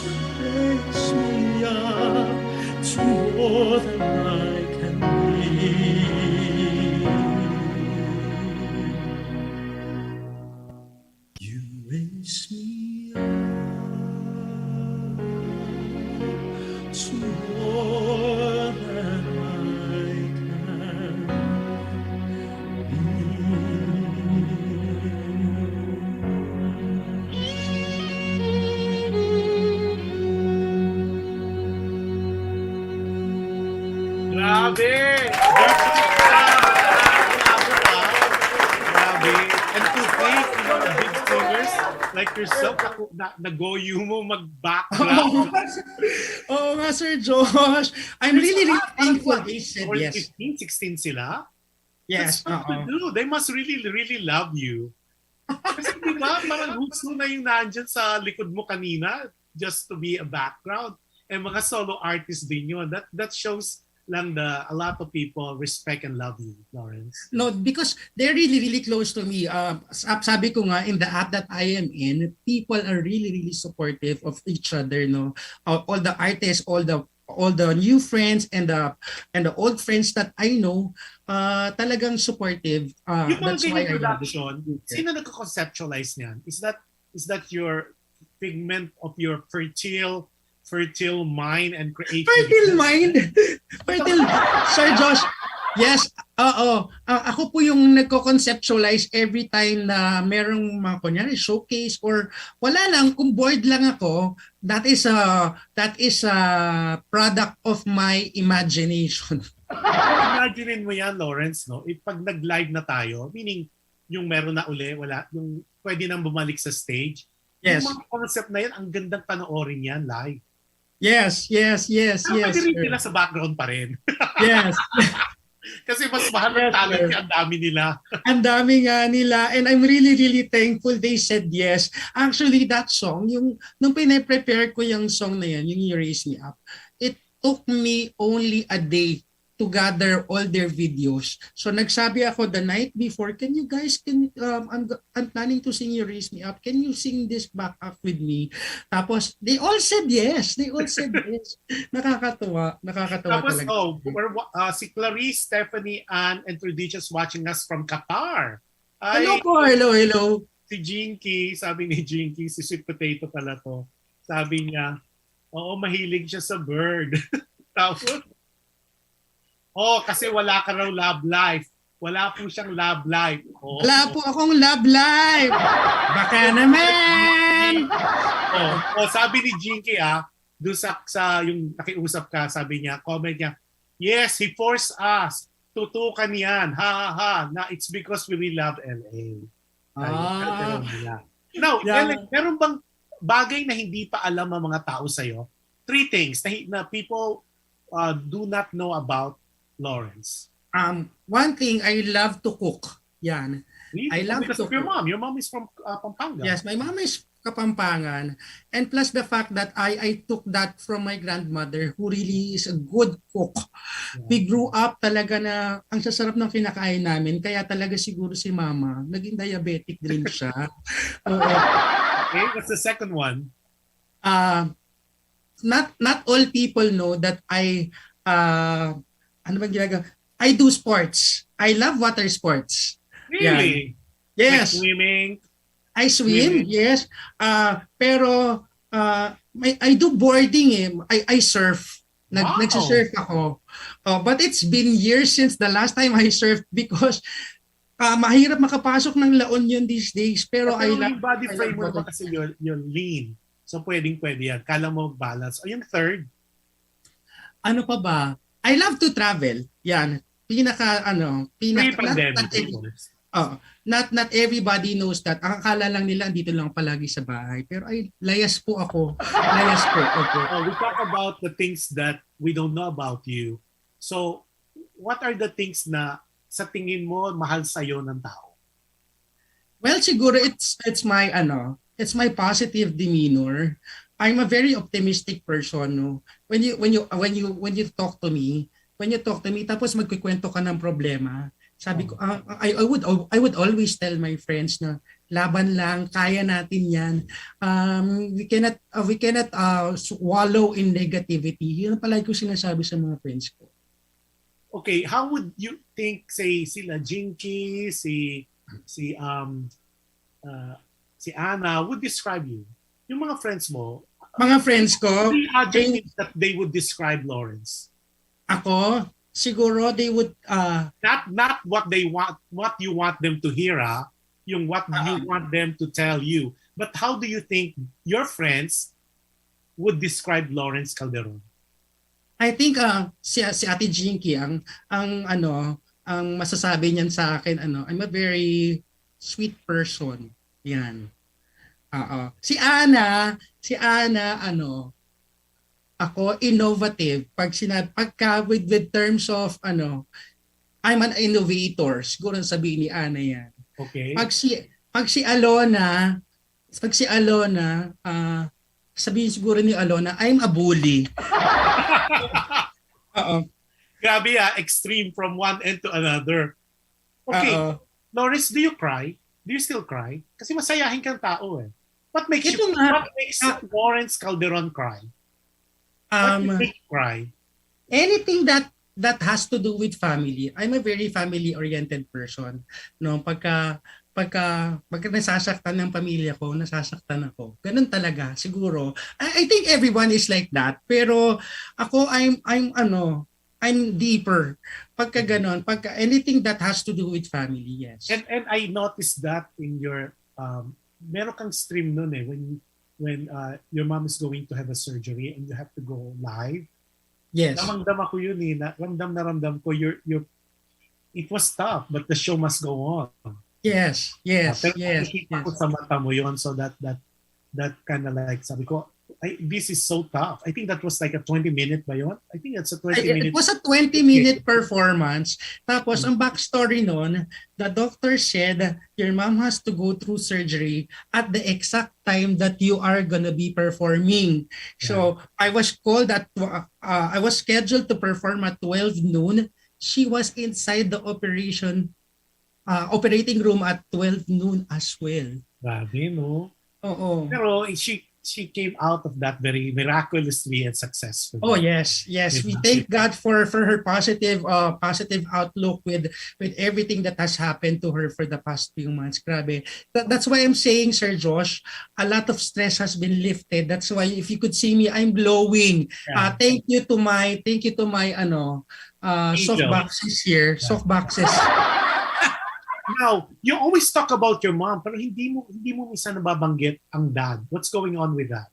You raise me up to more than I can be. You raise me up to more than I can Grabe! Grabe. And to think, big singers like yourself, nagoyo mo mag-background. Oh, nga, Sir Josh. I'm really thankful they said Or yes. 15, 16 sila? Yes. That's what to do. They must really, really love you. Kasi di ba, parang gusto na yung nandyan sa likod mo kanina just to be a background. And mga solo artists din yun. That shows lang a lot of people respect and love you, Lawrence. No, because they're really, really close to me. Sabi ko nga, in the app that I am in, people are really, really supportive of each other. No, all the artists, all the new friends and the old friends that I know, talagang supportive. Yung That's mga why I ganyan love it. production, sino nagko-conceptualize niyan? Is that your figment of your fertile mind and creativity? Fertile mind. Fertile. Sir Josh, yes, oo. Ako po yung nagko-conceptualize every time na merong mga kunyari showcase or wala lang, kung bored lang ako, that is a product of my imagination. Imagine mo yan, Lawrence, no? Pag nag-live na tayo, meaning yung meron na uli, wala, yung pwede nang bumalik sa stage. Yes. Yung mga concept na yan, ang gandang panoorin yan live. Yes. Pwede rin Sir. nila sa background pa rin. Yes. Kasi mas mahal ng Yes, talent sir. ang dami nila. Ang dami nga nila and I'm really, really thankful they said yes. Actually, that song, nung pinaprepare ko yung song na yan, yung You Raise Me Up, it took me only a day to gather all their videos. So nagsabi ako the night before, I'm planning to sing You Raise Me Up. Can you sing this back up with me? Tapos they all said yes. Nakakatuwa Tapos, talaga. si Clarice, Stephanie, Ann, and Tradicious watching us from Qatar. Hello po, hello. Si Jinky, sabi ni Jinky, si Sweet Potato pala to. Sabi niya, oo, mahilig siya sa bird. Tapos, kasi wala ka raw love life. Wala po siyang love life. Wala po akong love life. Baka naman. Sabi ni Jinky, doon sa yung nakiusap ka, sabi niya, comment niya, yes, he forced us. Tutukan yan. Ha. Na it's because we really love LA. Now, Yeah. meron bang bagay na hindi pa alam ng mga tao sa'yo? 3 things na people do not know about Lawrence. One thing, I love to cook. Yan. Really? I love Because to of your cook. mom. Your mom is from Pampanga. Yes, my mom is Kapampangan. And plus the fact that I took that from my grandmother who really is a good cook. Yeah. We grew up talaga na ang sasarap ng kinakain namin. Kaya talaga siguro si mama, naging diabetic din siya. Oo. Okay, what's the second one? Not all people know that ano bang ginagawa? I do sports. I love water sports. Really? Yes. Like swimming? I swim, yes. Pero I do boarding I surf. Wow. Nagsisurf ako. But it's been years since the last time I surfed because mahirap makapasok ng La Union these days. Pero yung body frame mo naman kasi you're lean. So pwede yan. Kala mo balance. O yung third? Ano pa ba? I love to travel. Yan. Pre-pandemic, of course. Not everybody knows that. Ang akala lang nila andito lang palagi sa bahay. Pero layas po ako. Layas po. Okay. We talk about the things that we don't know about you. So, what are the things na sa tingin mo mahal sa'yo ng tao? Well, siguro it's my positive demeanor. I'm a very optimistic person, no. When you talk to me, tapos magkukwento ka ng problema, sabi ko, I would always tell my friends na laban lang, kaya natin 'yan. We cannot wallow in negativity. Yun pala ko sinasabi sa mga friends ko. Okay, how would you think, say, sila Jinky, si Anna would describe you? Yung mga friends mo, mga friends ko, the adjectives that they would describe Lawrence? Ako, siguro they would not what you want them to hear, yung what you want them to tell you, but how do you think your friends would describe Lawrence Calderon? I think si Ate Jinky ang masasabi niyan sa akin, I'm a very sweet person. Yan. Si Ana ako innovative pagka with terms of I'm an innovator, siguro sabihin ni Ana yan. Okay. Pag si Alona sabihin siguro ni Alona, I'm a bully. Grabe extreme from one end to another. Okay. Lawrence, do you cry? Do you still cry? Kasi masayahin kang tao eh. What makes Lawrence Calderon cry? What makes you cry? Anything that has to do with family. I'm a very family-oriented person. No, pagka nasasaktan ng pamilya ko, nasasaktan ako. Ganun talaga, siguro. I think everyone is like that. Pero ako, I'm deeper. Pagka ganun, pagka anything that has to do with family, yes. And I noticed that in your meron kang stream nun when your mom is going to have a surgery and you have to go live. Yes. Ramdam ako yun ramdam ko it was tough but the show must go on. Yes. Pero yes. nakikita ko sa mata mo yun, so that kind of like sabi ko, this is so tough. I think that was like a 20-minute ba yun? I think that's a 20-minute. It was a 20-minute performance. Tapos ang backstory nun, the doctor said your mom has to go through surgery at the exact time that you are gonna be performing. So I was called I was scheduled to perform at 12 noon. She was inside the operating room at 12 noon as well. Grabe, no? Oo. Pero she came out of that very miraculously and successfully. Oh yes. We thank God for her positive outlook with everything that has happened to her for the past few months. Grabe. That's why I'm saying, Sir Josh, a lot of stress has been lifted. That's why if you could see me, I'm glowing. Yeah. Thank you to my soft boxes here. Soft boxes. Now, you always talk about your mom, pero hindi mo minsan nababanggit ang dad. What's going on with that?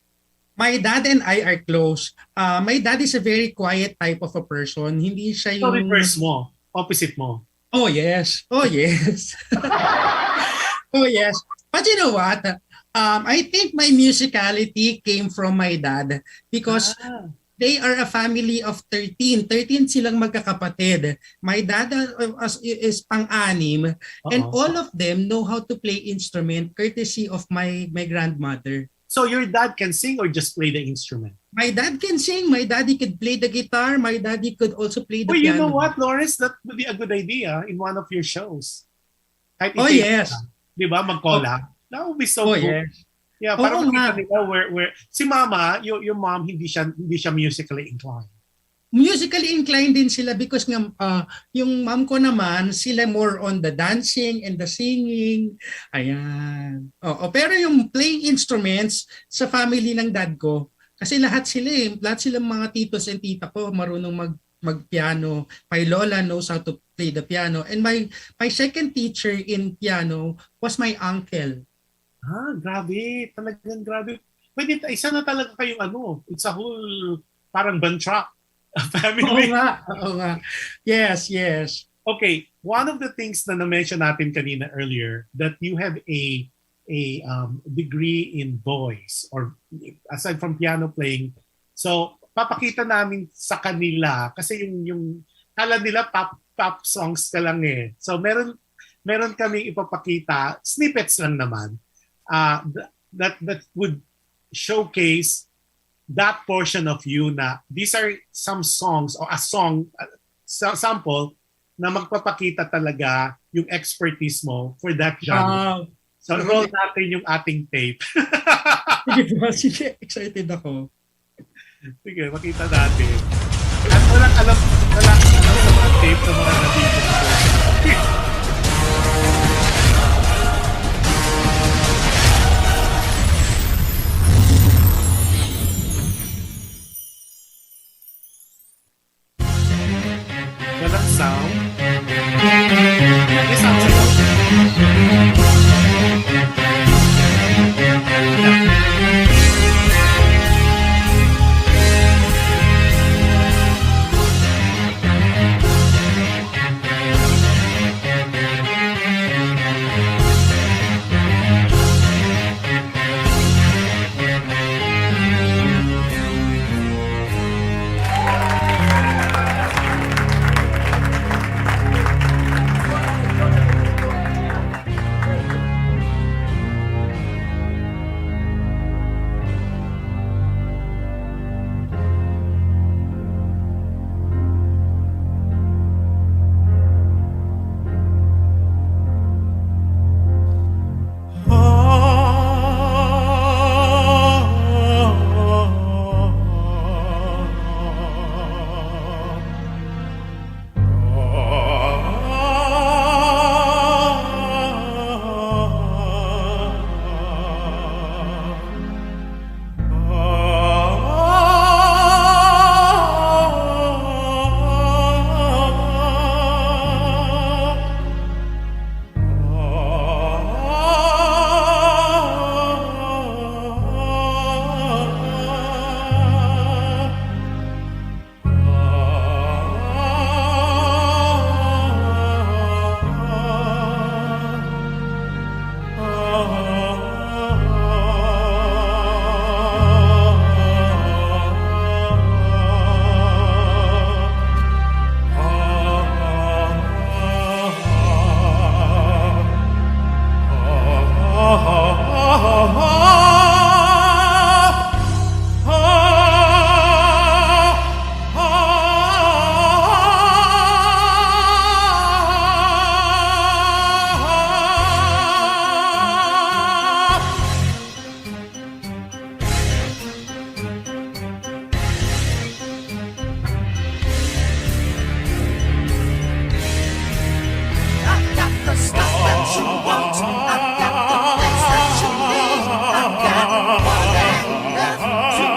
My dad and I are close. My dad is a very quiet type of a person. Hindi siya So yung... reverse mo, opposite mo. Oh yes. Oh yes. But you know what? I think my musicality came from my dad because they are a family of 13. 13 silang magkakapatid. My dad is pang-anim and all of them know how to play instrument courtesy of my grandmother. So your dad can sing or just play the instrument? My dad can sing. My daddy could play the guitar. My daddy could also play the piano. You know what, Lawrence? That would be a good idea in one of your shows. Yes. Di ba? Mag-collab. That would be so cool. Yes. Yeah, para makita nila where si mama, your mom hindi siya musically inclined. Musically inclined din sila because nga yung mom ko naman sila more on the dancing and the singing. Ayan. Pero yung playing instruments sa family ng dad ko, Kasi lahat silang mga titos and tita ko marunong magpiano. My lola knows how to play the piano, and my second teacher in piano was my uncle. Grabe. Talagang grabe. Pwede, isa na talaga kayong it's a whole parang bantra family. Oo nga. Yes. Okay, one of the things na na-mention natin kanina earlier, that you have a degree in voice, or aside from piano playing. So, papakita namin sa kanila kasi yung kala nila pop songs ka lang eh. So, meron kaming ipapakita, snippets lang naman, that would showcase that portion of you na these are some songs or a song sample na magpapakita talaga yung expertise mo for that genre. So roll natin yung ating tape. Sige, excited ako. Sige, makita natin. At walang alam sa mga tape na mga nandito. Walang sound. May sound sa'yo.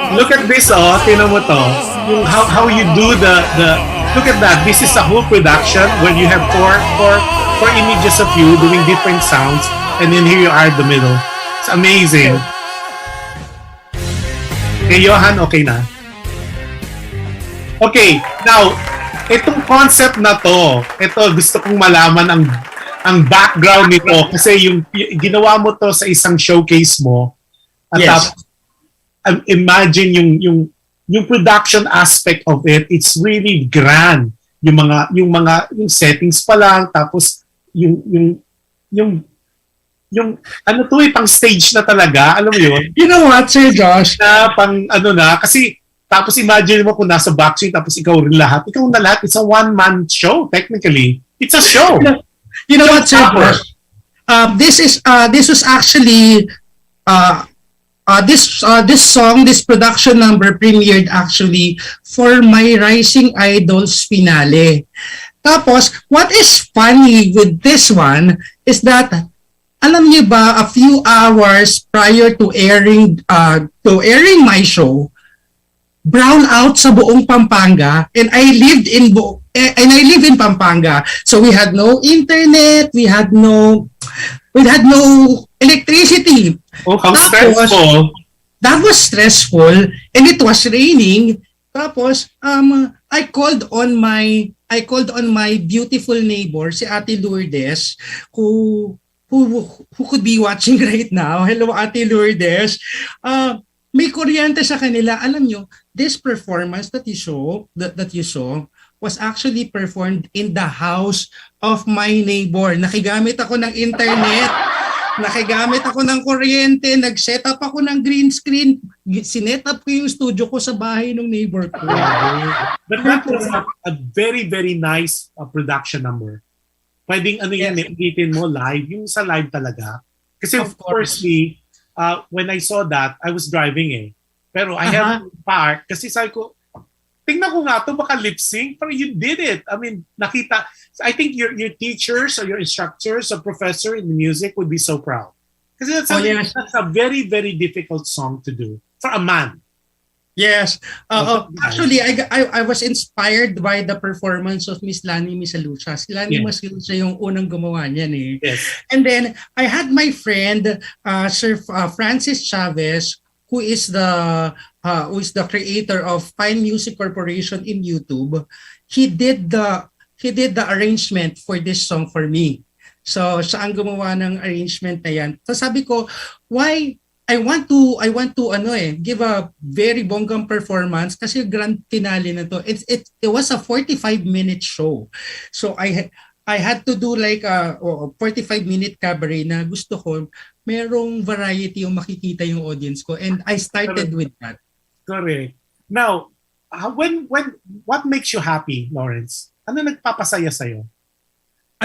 Look at this, tinan mo to. Yung how you do the look at that. This is a whole production when you have four images of you doing different sounds, and then here you are in the middle. It's amazing. Okay, Johan, okay na? Okay, now, itong concept na to, ito gusto kong malaman ang background nito kasi yung ginawa mo to sa isang showcase mo. At yes. Imagine yung production aspect of it, it's really grand. Yung settings pa lang, tapos yung ano to pang stage na talaga, alam mo yun? You know what, Sir Josh? Na kasi tapos imagine mo kung nasa backstage tapos ikaw rin lahat. Ikaw na lahat, it's a one-man show technically. It's a show. You know what, Sir Josh? This was actually this song, this production number premiered actually for my Rising Idols finale. Tapos, what is funny with this one is that, alam niyo ba, a few hours prior to airing my show, brownout sa buong Pampanga, and I live in Pampanga. So we had no internet, we had no electricity. Oh, how Tapos, stressful. that was stressful, and it was raining. Tapos I called on my beautiful neighbor, si Ate Lourdes, who could be watching right now. Hello, Ate Lourdes. May kuryente sa kanila. Alam nyo, this performance that you saw was actually performed in the house of my neighbor. Nakigamit ako ng internet. Nakigamit ako ng kuryente. Nag-set up ako ng green screen. Sinet up ko yung studio ko sa bahay ng neighbor ko. But that was a very, very nice production number. Pwedeng ulitin mo live, yung sa live talaga. Kasi of firstly, when I saw that, I was driving Pero I had to park kasi sabi ko, tingnan ko nga to, baka lip sync, pero you did it. I mean, nakita. I think your teachers or your instructors or professor in the music would be so proud. Kasi that's a very, very difficult song to do for a man. Yes. Actually, I was inspired by the performance of Miss Lani Misalucha. Si Lani Misalucha yung unang gumawa niyan Yes. And then, I had my friend, Sir Francis Chavez, who is the creator of Fine Music Corporation in YouTube. He did the arrangement for this song for me. So, siya ang gumawa ng arrangement na yan. So, sabi ko, why I want to give a very bonggang performance kasi grand finale na to. It was a 45-minute show. So I had to do like a 45-minute cabaret na gusto ko merong variety yung makikita yung audience ko, and I started with that. Correct. Now, what makes you happy, Lawrence? Ano nagpapasaya sa'yo?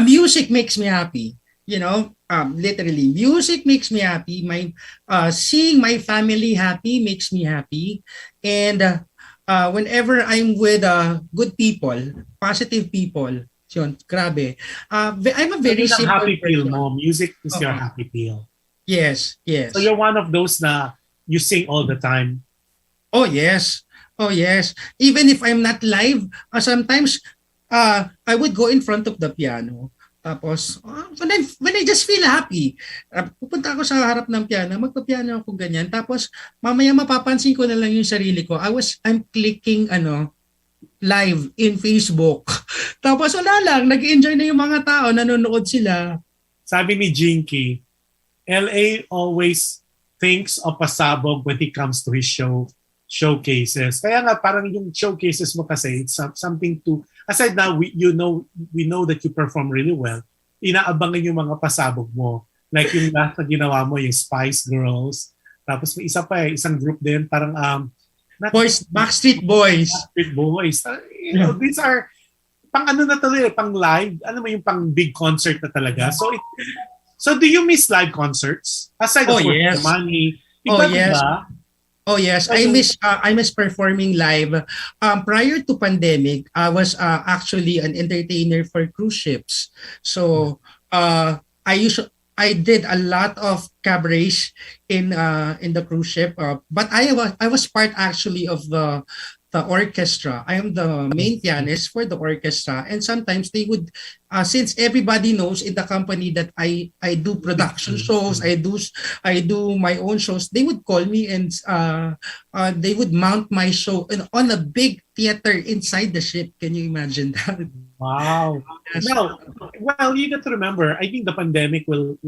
Music makes me happy. You know, literally, music makes me happy. Seeing my family happy makes me happy. And whenever I'm with good people, positive people, yun, grabe. I'm a very simple happy person. Feel mo. Music is your happy feel. Yes. So you're one of those na you sing all the time. Oh yes. Even if I'm not live, sometimes I would go in front of the piano. Tapos, when I just feel happy, pupunta ako sa harap ng piano, magpa-piano ako ganyan. Tapos, mamaya mapapansin ko na lang yung sarili ko. I'm clicking live in Facebook. Tapos, wala lang, nag-enjoy na yung mga tao, nanonood sila. Sabi ni Jinky, LA always thinks of pasabog when it comes to his showcases. Kaya nga, parang yung showcases mo kasi, it's something to aside now, we know that you perform really well. Inaabangan yung mga pasabog mo. Like yung last na ginawa mo, yung Spice Girls. Tapos may isa pa isang group din, parang Backstreet Boys. Backstreet Boys. These are pang na talaga, pang live. Ano mo yung pang big concert na talaga. So do you miss live concerts? Aside of the money. Diba? Oh yes, I miss performing live. Prior to pandemic, I was actually an entertainer for cruise ships. So I did a lot of cabarets in the cruise ship. But I was part actually of the orchestra. I am the main pianist for the orchestra, and sometimes they would, since everybody knows in the company that I do production shows, I do my own shows, they would call me and they would mount my show on a big theater inside the ship. Can you imagine that? Wow. No, well, you got to remember, I think the pandemic will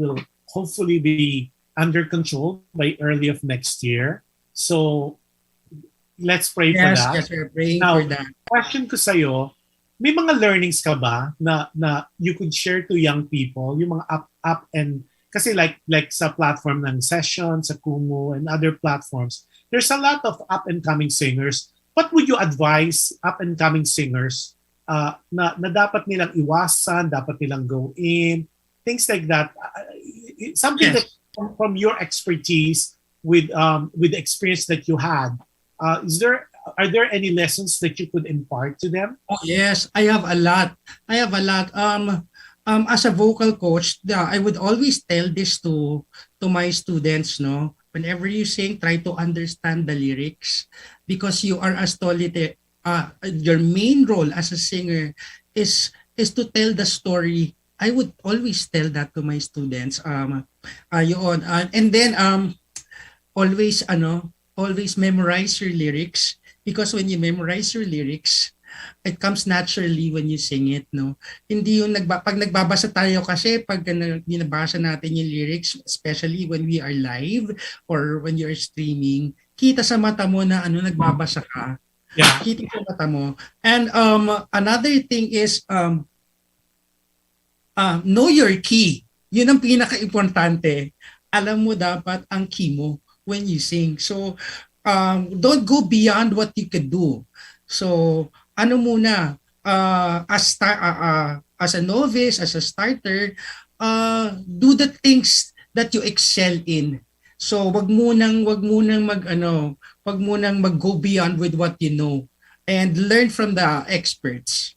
hopefully be under control by early of next year. So let's pray for that. Yes, we're praying now, for that. Question ko sa'yo, may mga learnings ka ba na you could share to young people, yung mga up and, kasi like sa platform ng Session, sa Kumu, and other platforms, there's a lot of up-and-coming singers. What would you advise up-and-coming singers na dapat nilang iwasan, dapat nilang go in, things like that? Something that from your expertise with the experience that you had, are there any lessons that you could impart to them? Oh yes, I have a lot. As a vocal coach, I would always tell this to my students, no. whenever you sing, try to understand the lyrics because you are a storyteller. Your main role as a singer is to tell the story. I would always tell that to my students. Yun. And then always memorize your lyrics because when you memorize your lyrics, it comes naturally when you sing it, no? Hindi yung pag nagbabasa tayo kasi pag binabasa natin yung lyrics, especially when we are live or when you're streaming, kita sa mata mo na nagbabasa ka. Yeah. Kita sa mata mo. And another thing is know your key. Yun ang pinaka-importante. Alam mo dapat ang key mo when you sing. So don't go beyond what you could do. So muna, as a novice, as a starter, do the things that you excel in. So wag munang mag-go beyond with what you know and learn from the experts.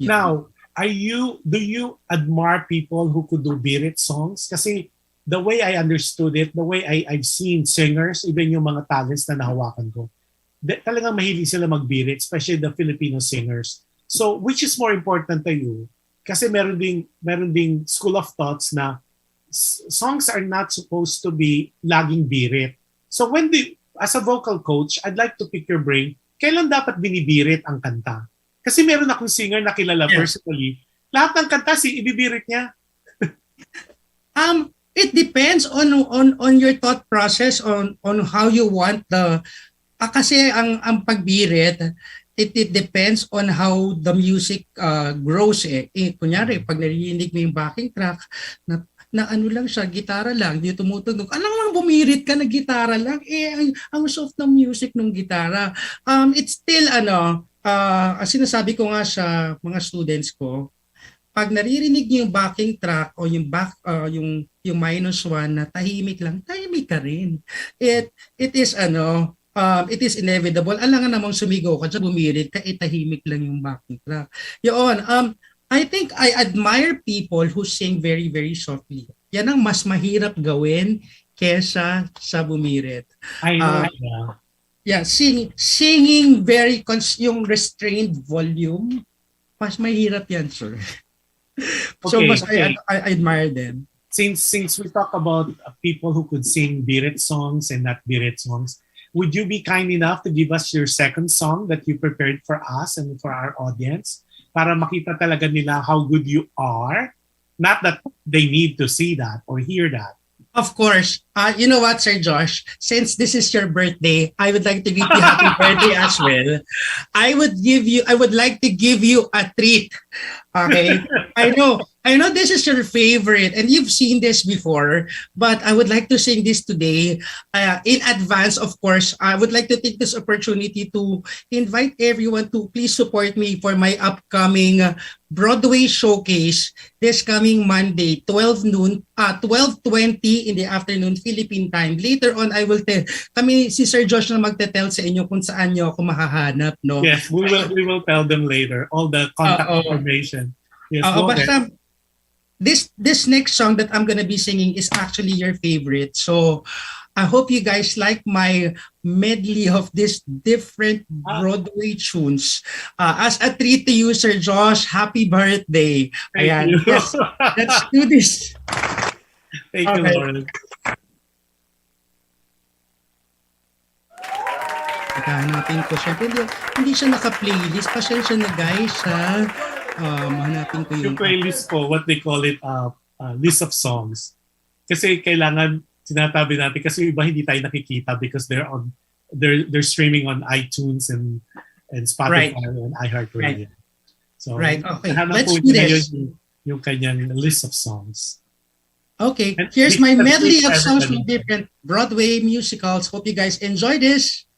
Now, do you admire people who could do birit songs? Kasi the way I understood it, the way I've seen singers, even yung mga talents na nahawakan ko, talagang mahilig sila magbirit, especially the Filipino singers. So, which is more important to you? Kasi meron ding school of thoughts na songs are not supposed to be laging birit. So, as a vocal coach, I'd like to pick your brain, kailan dapat binibirit ang kanta? Kasi meron akong singer na kilala personally, lahat ng kanta ibibirit niya. It depends on your thought process on how you want kasi ang pagbirit, it depends on how the music grows kunyari pag narinig mo yung backing track na lang siya, gitara lang, di tumutunog. Alam mo, bumirit ka na gitara lang. Ang soft ng music ng gitara. It's still sinasabi ko nga sa mga students ko, pag naririnig niyo yung backing track o yung yung -1 na tahimik lang, tahimik ka rin. It is inevitable. Alangan namang sumigaw ka, bumirit ka, tahimik lang yung backing track. Yun, I think I admire people who sing very, very softly. Yan ang mas mahirap gawin kesa sa bumirit. I know. Yeah, singing very yung restrained volume, mas mahirap yan, sir. So I admire them. Since we talk about people who could sing birit songs and not birit songs, would you be kind enough to give us your second song that you prepared for us and for our audience para makita talaga nila how good you are? Not that they need to see that or hear that. Of course. You know what, Sir Josh? Since this is your birthday, I would like to wish you happy birthday as well. I would like to give you a treat. Okay? I know this is your favorite and you've seen this before, but I would like to sing this today in advance. Of course, I would like to take this opportunity to invite everyone to please support me for my upcoming Broadway showcase this coming Monday, 12:20 in the afternoon Philippine time. Later on, I will tell si Sir Josh na magte-tell sa inyo kung saan niyo ako mahahanap, no? Yes, we will tell them later all the contact information. Yes, basta this next song that I'm gonna be singing is actually your favorite. So I hope you guys like my medley of these different Broadway tunes. As a treat to you, Sir Josh, happy birthday. Thank you. Yes, let's do this. Thank you, Lord. Hanapin ko. Siyempre, hindi siya naka-playlist. Pasensya na guys, ha? Hanapin ko yung playlist ko, what they call it, list of songs. Kasi kailangan sinatabi natin kasi iba hindi tayo nakikita because they're streaming on iTunes and Spotify and iHeartRadio. So, okay. Let's do this. Yung kanyang list of songs. Okay, here's my medley of songs from different Broadway musicals. Hope you guys enjoy this.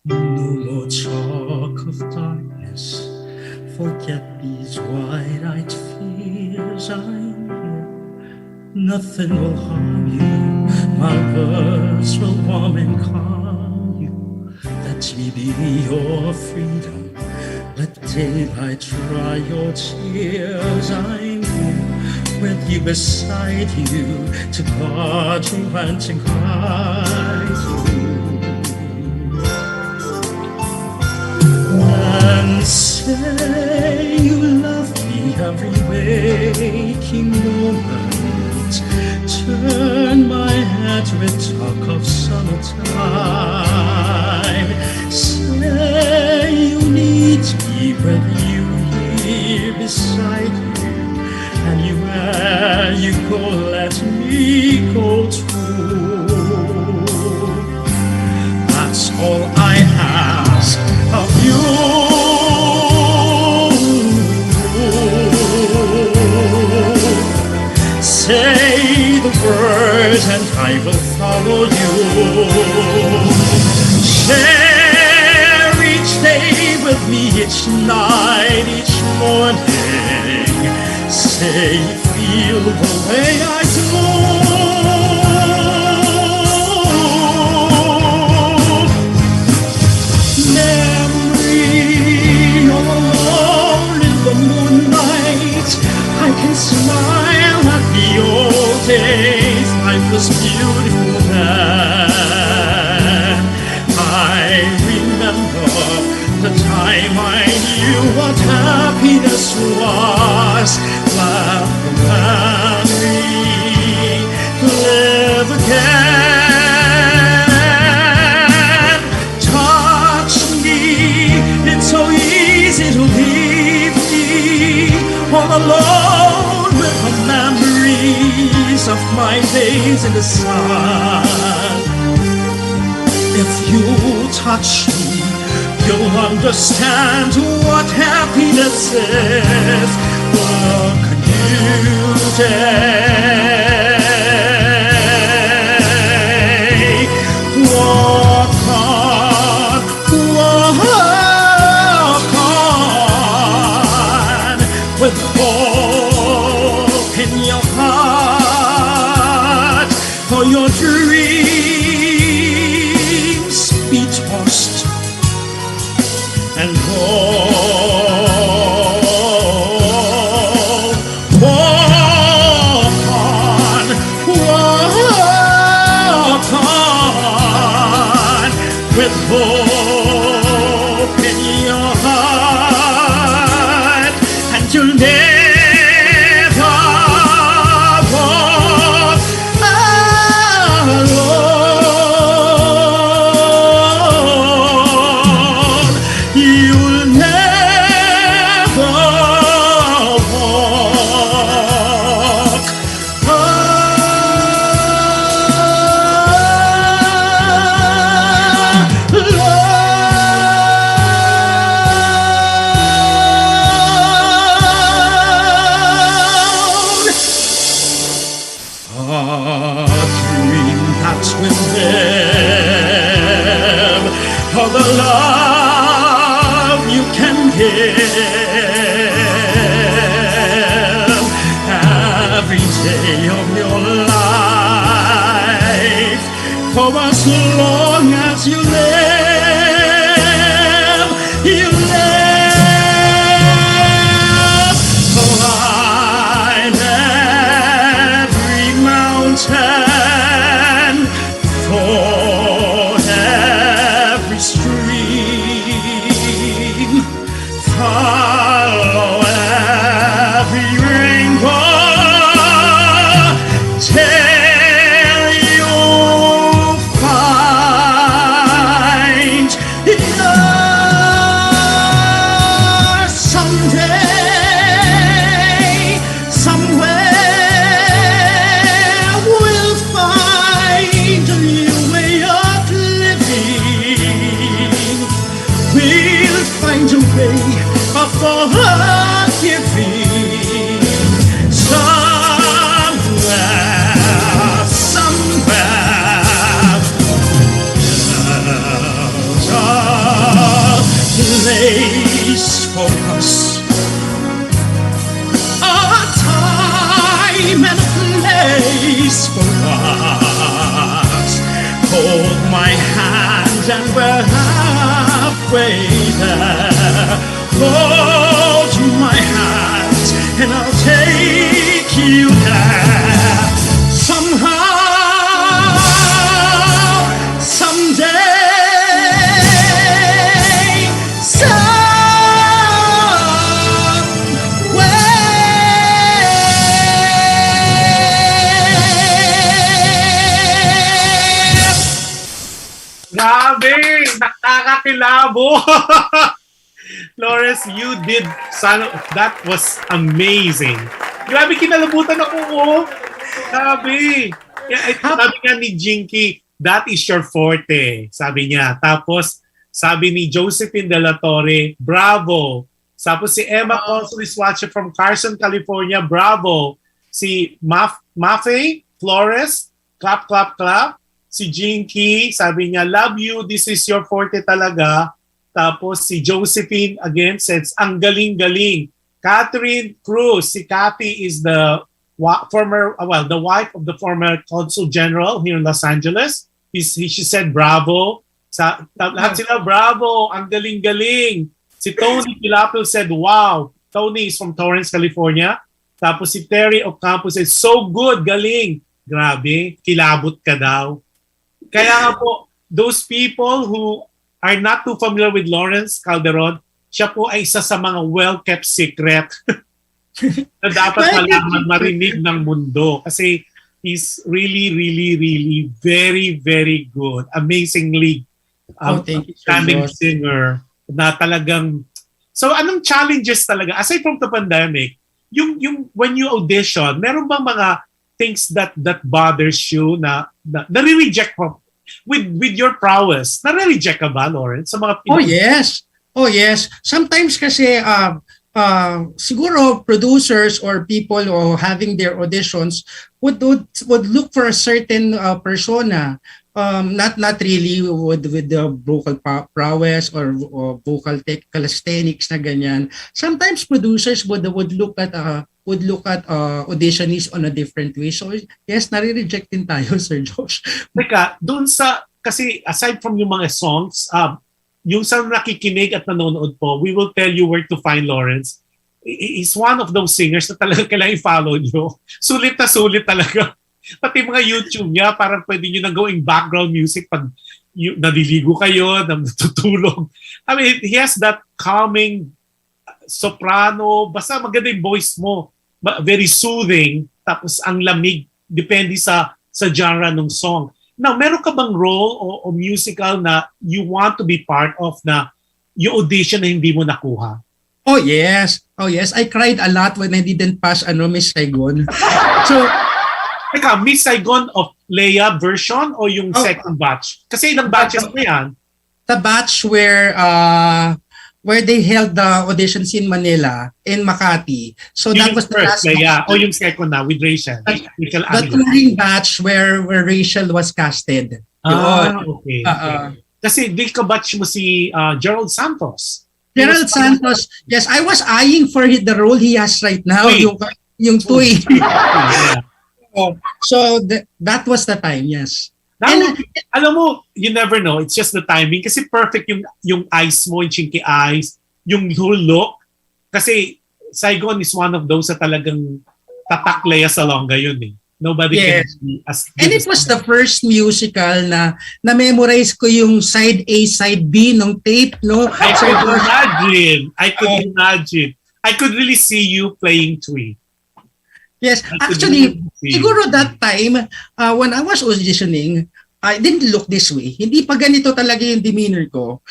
No more talk of darkness. Forget these wide-eyed fears. I'm here. Nothing will harm you. My words will warm and calm you. Let me be your freedom. Let daylight dry your tears. I'm with you, beside you, to guard you and to guide you. And say you love me every waking moment. Turn my head with talk of summertime. Say you need me with you here beside you. Anywhere you go, let me go too. That's all I ask of you. Say the word and I will follow you. Share each day with me, each night, each morning. Say you feel the way I do. Memory all alone in the moonlight. I can smile at the old days. Life was beautiful then. I remember the time I knew what happiness was. Laugh the memory, live again. Touch me, it's so easy to leave me all alone with the memories of my days in the sun. If you touch me, you'll understand what happiness is. What can you take? Walk on, with hope in your heart, for your dreams be tossed and roll. Walk on, with hope in your heart, and you'll never walk alone. You'll never walk for the love you can give every day of your life, for as long as you live, you live. Climb every mountain, ford every stream, follow every rainbow, till you find yours someday, somewhere we'll find a new way of living. We'll find a way of forgiving. Somewhere, somewhere, there's a place for us, a time and a place for us. Hold my hand and we're halfway there. hold my hand and I'll take you there somehow, someday, somewhere. Grabe! Nakakakilabo! Flores, you did that was amazing. Grabe, kinalabutan ako. Oh. Grabe. Sabi nga ni Jinky, that is your forte. Sabi niya. Tapos, sabi ni Josephine De La Torre, bravo. Tapos si Emma Consolis Watcher from Carson, California, bravo. Si Mafe Flores, clap, clap, clap. Si Jinky, sabi niya, love you, this is your forte talaga. Tapos si Josephine again says, ang galing-galing. Catherine Cruz, si Cathy is the the wife of the former Consul General here in Los Angeles. She said, bravo. Lahat sila, bravo, ang galing-galing. Si Tony Pilapil said, wow. Tony is from Torrance, California. Tapos si Terry Ocampo said, so good, galing. Grabe, kilabot ka daw. Kaya nga po, those people who are not too familiar with Lawrence Calderon, siya po ay isa sa mga well-kept secret na dapat malaman, marinig ng mundo. Kasi he's really, really, really very, very good. Amazingly outstanding singer na talagang... So anong challenges talaga? Aside from the pandemic, yung when you audition, meron bang mga things that bothers you na nare-reject mo? With your prowess, nare-reject ka ba, Lawrence? Sa mga Oh yes. Sometimes kasi siguro producers or people having their auditions would look for a certain persona, not really with the vocal prowess or vocal calisthenics na ganyan. Sometimes producers would look at auditionees on a different way. So yes, nare-reject din tayo, Sir Josh. Teka, doon kasi aside from yung mga songs, yung sa nakikinig at nanonood po, we will tell you where to find Lawrence. He's one of those singers na talaga kailangan i-follow nyo. Sulit na sulit talaga. Pati mga YouTube niya, parang pwede nyo na going background music pag naliligo kayo, natutulog. I mean, he has that calming soprano, basta maganda yung voice mo. Very soothing, tapos ang lamig, depende sa genre ng song. Now, meron ka bang role o musical na you want to be part of na yung audition na hindi mo nakuha? Oh yes. I cried a lot when I didn't pass Miss Saigon. So, teka, Miss Saigon of Leia version o yung second batch? Kasi ilang batches na yan. The batch where they held the auditions in Manila, in Makati. So that was the first, last Leia, o yung second na with Rachel. The touring batch where Rachel was casted. Okay. Kasi di ka batch mo si Gerald Santos. Gerald Santos, yes, I was eyeing for the role he has right now, yung Tuy. So that was the time, yes. Now, alam mo, you never know. It's just the timing. Kasi perfect yung eyes mo, yung chinky eyes, yung whole look. Kasi Saigon is one of those na talagang tatak Lea Salonga yun eh. Nobody can be as good. And it was the first musical na memorize ko yung side A, side B ng tape, no? I could imagine. I could really see you playing Twee. Yes, actually, siguro that time, when I was auditioning, I didn't look this way. Hindi pa ganito talaga yung demeanor ko.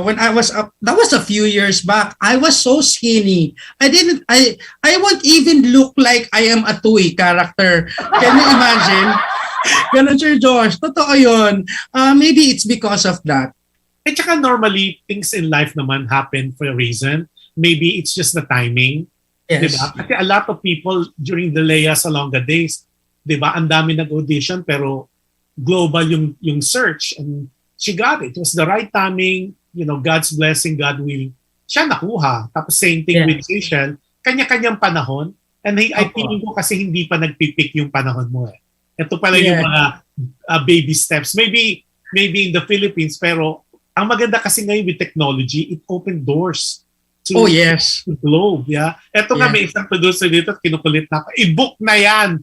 When I was up, that was a few years back, I was so skinny. I won't even look like I am a Tuy character. Can you imagine? Ganun, Sir Josh. Totoo yun. Maybe it's because of that. At saka normally, things in life naman happen for a reason. Maybe it's just the timing. Yes. Diba? Kasi a lot of people during the Lea Salonga days, diba, ang dami nag-audition pero global yung search and she got it. It was the right timing, God's blessing, God will. Siya nakuha. Tapos same thing with Rachel, kanya-kanyang panahon and I feeling ko kasi hindi pa nagpipick yung panahon mo eh. Ito pala yung mga baby steps. Maybe in the Philippines pero ang maganda kasi ngayon with technology, it opened doors. Oh, yes. Globe, yeah. Eto nga, Yeah. may isang producer dito, kinukulit na ako. I-book na yan!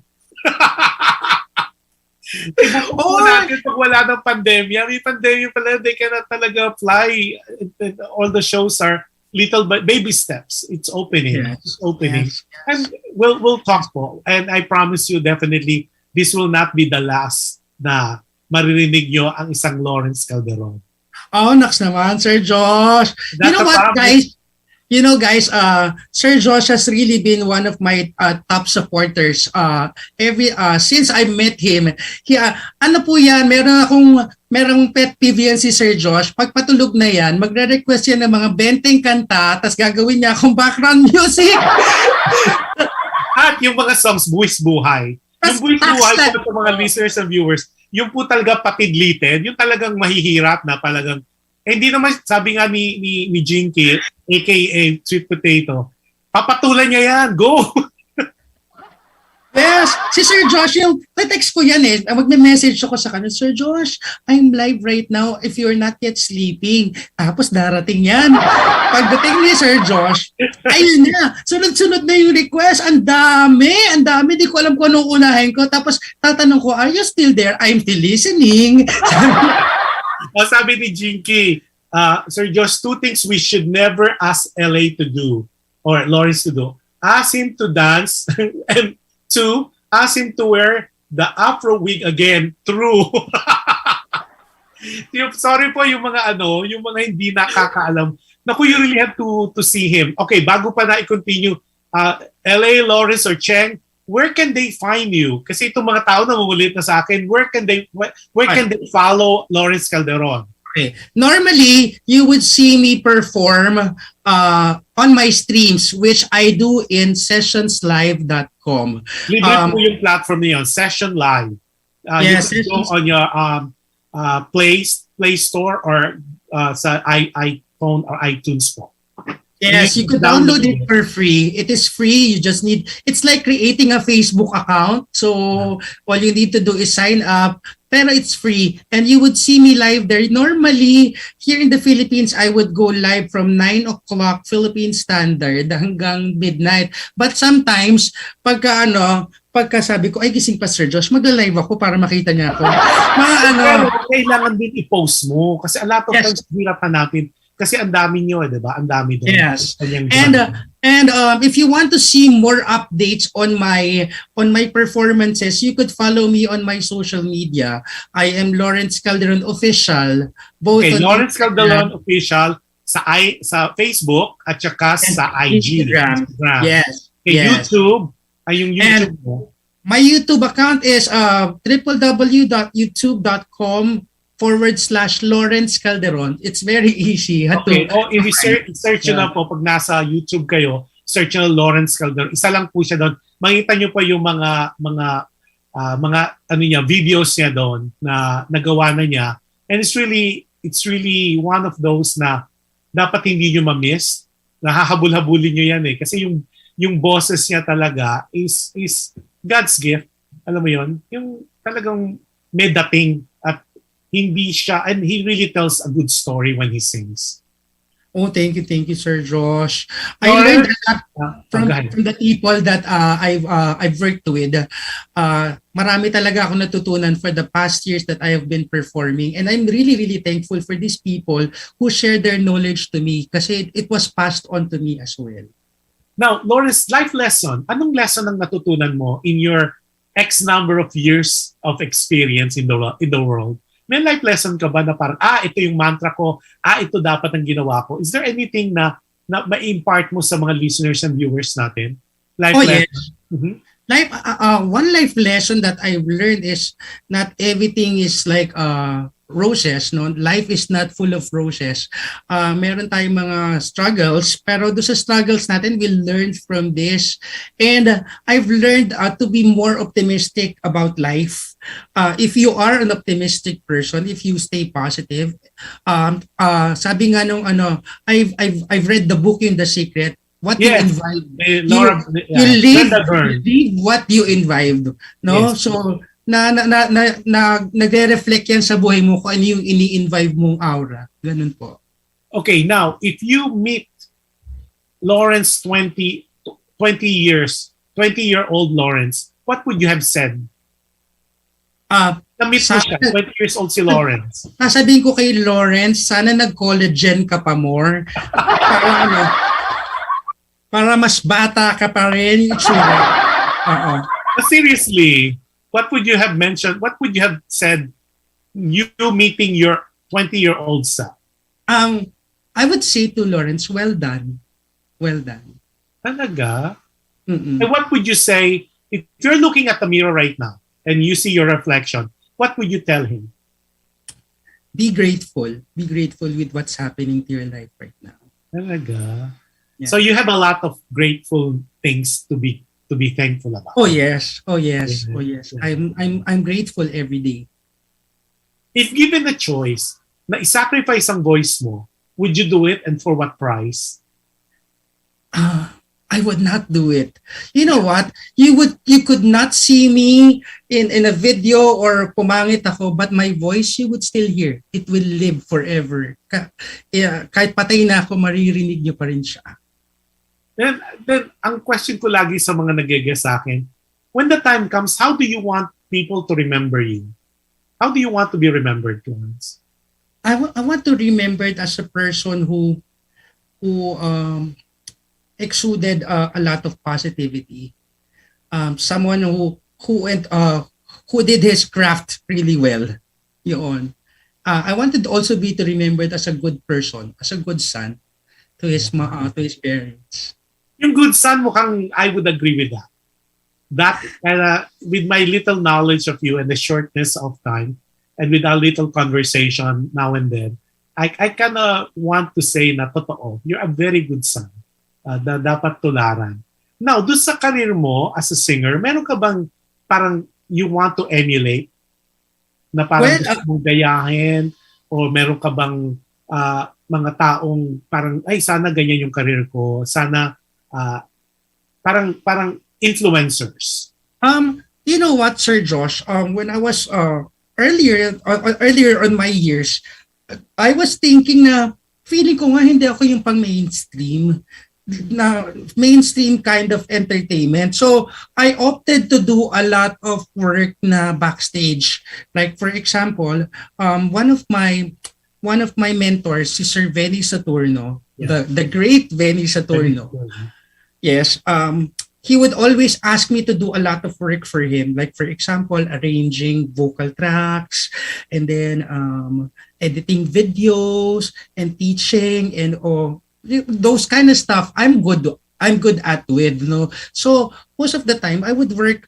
I-book po natin pag wala ng pandemya. May pandemya pala, they cannot talaga fly. All the shows are little baby steps. It's opening. Yes. It's opening. Yes. And we'll talk po. And I promise you, definitely, this will not be the last na maririnig nyo ang isang Lawrence Calderon. Oh, naks naman, Sir Josh. That's You know a what, promise. guys? Sir Josh has really been one of my top supporters. Since I met him, ano po yan, merong pet peeve yan si Sir Josh. Pag patulog na yan, magre-request yan ng mga benteng kanta, tas gagawin niya akong background music. At yung mga songs, buwis buhay. Yung buwis buhay po sa mga listeners and viewers, yung po talaga patidlitin, yung talagang mahihirap na talagang hindi naman, sabi nga ni Jinky, aka Sweet Potato, papatulan niya yan, go! Yes, si Sir Josh, yung text ko yan magme-message ako sa kanya, Sir Josh, I'm live right now if you're not yet sleeping. Tapos darating yan. Pagdating ni Sir Josh, ayun na, sunod-sunod na yung request. Ang dami, di ko alam kung anong unahin ko. Tapos tatanong ko, are you still there? I'm still listening. Sabi ni Jinky, Sir Josh, 2 things we should never ask LA to do, or Lawrence to do. Ask him to dance, and 2, ask him to wear the Afro wig again. True. Sorry po yung mga hindi nakakaalam. Naku, you really have to see him. Okay, bago pa na i-continue, LA, Lawrence, or Cheng, where can they find you? Kasi itong mga tao na mangulit na sa akin, where can they follow Lawrence Calderon? Okay. Normally, you would see me perform on my streams, which I do in sessionslive.com. Libre po yung platform niyo, Session Live. Yes, you can go on your Play Store or sa iPhone or iTunes po. Yes, you could download it for free. It is free. You just need, it's like creating a Facebook account. So all you need to do is sign up. Pero it's free. And you would see me live there. Normally, here in the Philippines, I would go live from 9 o'clock Philippine Standard hanggang midnight. But sometimes, pagka sabi ko, ay gising pa Sir Josh, mag-live ako para makita niya ako. Pero kailangan din i-post mo. Kasi a lot of times, hirap hanapin. Kasi ang dami nyo, di ba? Ang dami doon. Yes. And if you want to see more updates on my performances, you could follow me on my social media. I am Lawrence Calderon Official. Both Okay, on Lawrence Calderon Official sa Facebook at saka sa IG. Instagram. Yes. Okay, Yes. YouTube. Ay, yung YouTube mo. My YouTube account is www.youtube.com/Lawrence Calderon. It's very easy. Okay, i-search nyo na po pag nasa YouTube kayo, search nyo Lawrence Calderon. Isa lang po siya doon. Makita nyo pa yung mga videos niya doon na nagawa na niya. And it's really one of those na dapat hindi nyo ma-miss. Nahahabol-habulin nyo yan kasi yung boses niya talaga is God's gift. Alam mo yon, yung talagang may dating at hindi siya, and he really tells a good story when he sings. Oh, thank you, Sir Josh. I learned a lot from the people that I've worked with. Marami talaga ako natutunan for the past years that I have been performing, and I'm really, really thankful for these people who share their knowledge to me kasi it was passed on to me as well. Now, Lawrence, life lesson. Anong lesson ang natutunan mo in your X number of years of experience in the world? May life lesson ka ba na parang, ito yung mantra ko, ito dapat ang ginawa ko? Is there anything na ma-impart mo sa mga listeners and viewers natin? Life lesson? Yes. Mm-hmm. One life lesson that I've learned is not everything is like roses. No? Life is not full of roses. Meron tayong mga struggles, pero doon sa struggles natin, we'll learn from this. And I've learned to be more optimistic about life. If you are an optimistic person, if you stay positive, sabi nga nung I've read the book in The Secret. What you invite, you live what you invite. No, yes. So nagre-reflect yan sa buhay mo kung ano yung ini-invite mong aura. Ganun po. Okay, now if you meet Lawrence 20-year-old Lawrence, what would you have said? Na-meet mo siya, 20 years old si Lawrence. Sasabihin ko kay Lawrence, sana nag-collagen ka pa more. Para mas bata ka pa rin. Seriously, what would you have mentioned? What would you have said you meeting your 20-year-old self? I would say to Lawrence, well done. Well done. Talaga? Mm-mm. And what would you say if you're looking at the mirror right now and you see your reflection? What would you tell him? Be grateful. Be grateful with what's happening to your life right now. Talaga? Yeah. So you have a lot of grateful things to be thankful about. Oh yes. Oh yes. Yeah. Oh yes. Yeah. I'm grateful every day. If given the choice na i-sacrifice ang voice mo, would you do it and for what price? I would not do it. You know what? You could not see me in a video or pumangit ako, but my voice you would still hear. It will live forever. Kahit patay na ako, maririnig niyo pa rin siya. Then ang question ko lagi sa mga nag-guest sa akin, when the time comes, how do you want people to remember you? How do you want to be remembered, Clarence? I want to remember it as a person who exuded a lot of positivity. Someone who did his craft really well. Yun. I wanted also be to remembered as a good person, as a good son to his parents. Yung good son, mukhang I would agree with that. With my little knowledge of you and the shortness of time, and with our little conversation now and then, I kind of want to say na totoo, you're a very good son. Dapat tularan. Now, doon sa career mo as a singer, meron ka bang parang you want to emulate? Na parang gusto mong gayahin? O meron ka bang mga taong parang, ay, sana ganyan yung career ko. Sana, parang influencers. You know what, Sir Josh? When I was earlier on my years, I was thinking na feeling ko nga hindi ako yung pang mainstream kind of entertainment. So I opted to do a lot of work na backstage. Like for example, one of my mentors, si Sir Venny Saturno, the great Venny Saturno. Yes, he would always ask me to do a lot of work for him. Like for example, arranging vocal tracks, and then editing videos and teaching and those kind of stuff. I'm good at with, no. So most of the time I would work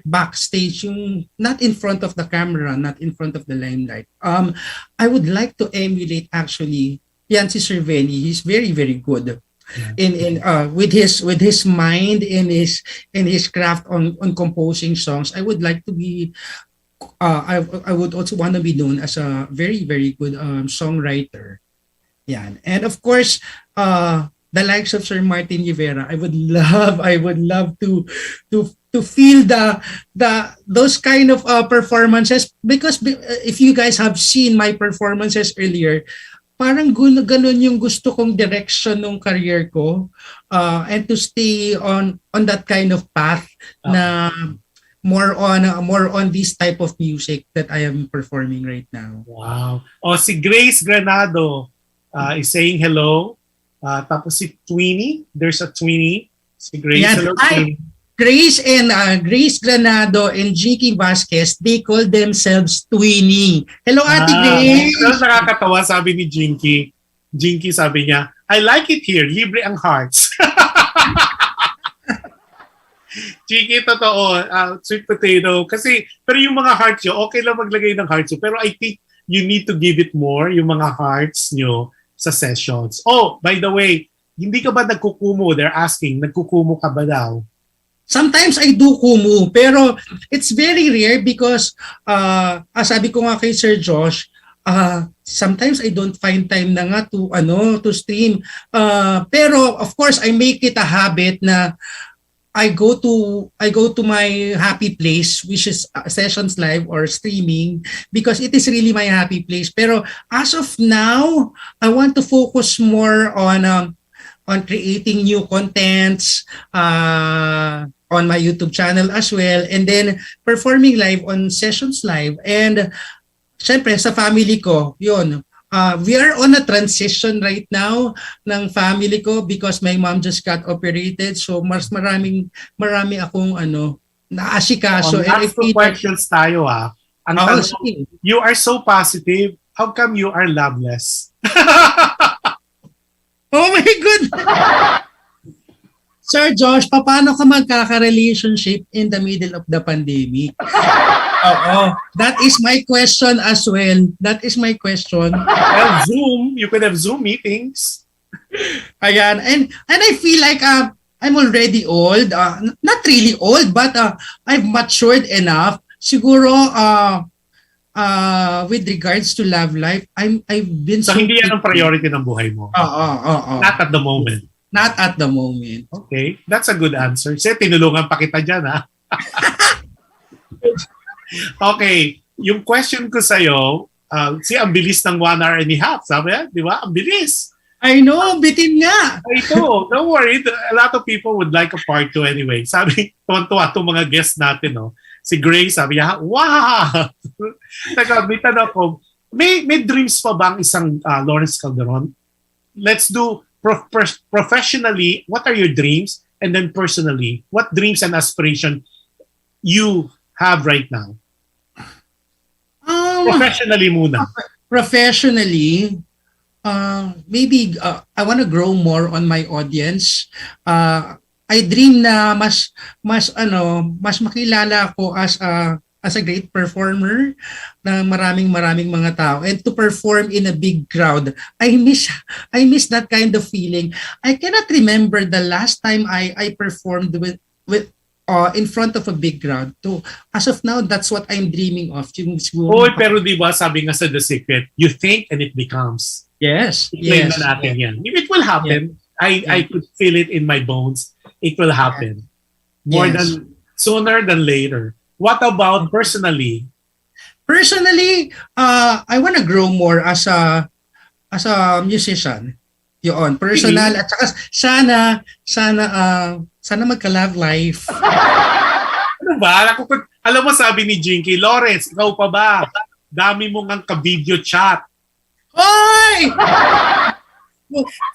backstage, yung not in front of the camera, not in front of the limelight. I would like to emulate actually yan si Sir Venny. He's very, very good. In with his mind and his craft on composing songs. I would like to be I would also want to be known as a very, very good songwriter. Yan. And of course, the likes of Sir Martin Rivera, I would love to feel those kind of performances, because if you guys have seen my performances earlier, parang ganun yung gusto kong direction ng career ko, and to stay on that kind of path na more on this type of music that I am performing right now. Wow. Si Grace Granado is saying hello. Tapos si Tweenie, there's a Tweenie. Si Grace, hello Tweenie. Grace and Grace Granado and Jinky Vasquez, they call themselves Tweenie. Hello, Ate Grace! Pero nakakatawa, sabi ni Jinky. Jinky sabi niya, I like it here, libre ang hearts. Jinky, totoo, sweet potato. Pero yung mga hearts nyo, okay lang maglagay ng hearts nyo. Pero I think you need to give it more, yung mga hearts nyo sa sessions. Oh, by the way, hindi ka ba nagkukumo? They're asking, nagkukumo ka ba daw? Sometimes I do kumu, pero it's very rare because sabi ko nga kay Sir Josh, sometimes I don't find time na nga to stream. Pero of course I make it a habit na I go to my happy place, which is sessions live or streaming, because it is really my happy place. Pero as of now, I want to focus more on on creating new contents on my YouTube channel as well, and then performing live on sessions live. And syempre sa family ko, yun. We are on a transition right now ng family ko because my mom just got operated. So mas marami akong naasikaso. And last two questions tayo Ang tanong, you are so positive. How come you are loveless? Oh my goodness! Sir Josh, paano ka magkaka-relationship in the middle of the pandemic? Oo. That is my question as well. That is my question. Well, Zoom. You could have Zoom meetings. Ayan. And I feel like I'm already old. Not really old, but I've matured enough. Siguro, with regards to love life, I've been so hindi yan ang priority ng buhay mo? Oo. Not at the moment? Not at the moment. Okay. That's a good answer. Kasi tinulungan pa kita dyan, Okay. Yung question ko sa'yo, ang bilis ng 1 hour and a half. Sabi yan, di ba? Ang bilis. I know, bitin nga. Ito, don't worry. A lot of people would like a part 2 anyway. Sabi, tuwan-tuwa itong mga guests natin, no? Si Grace, sabi niya, wow! Teka, may tanong ko, may dreams pa bang isang Lawrence Calderon? Let's do professionally, what are your dreams? And then personally, what dreams and aspiration you have right now? Professionally muna. Professionally, maybe I want to grow more on my audience. I dream na mas makilala ako as a great performer na maraming mga tao, and to perform in a big crowd. I miss that kind of feeling. I cannot remember the last time I performed with in front of a big crowd. So as of now, that's what I'm dreaming of. Pero di ba sabi nga sa The Secret, you think and it becomes. Yes. Explain na natin yan. If it will happen, I could feel it in my bones. It will happen. More than sooner than later. What about personally? Personally, I want to grow more as a musician. Yun, personal at saka sana magka-love life. Ano ba? Alam mo sabi ni Jinky, Lawrence, ikaw pa ba? Dami mo ngang ka-video chat. Hoy!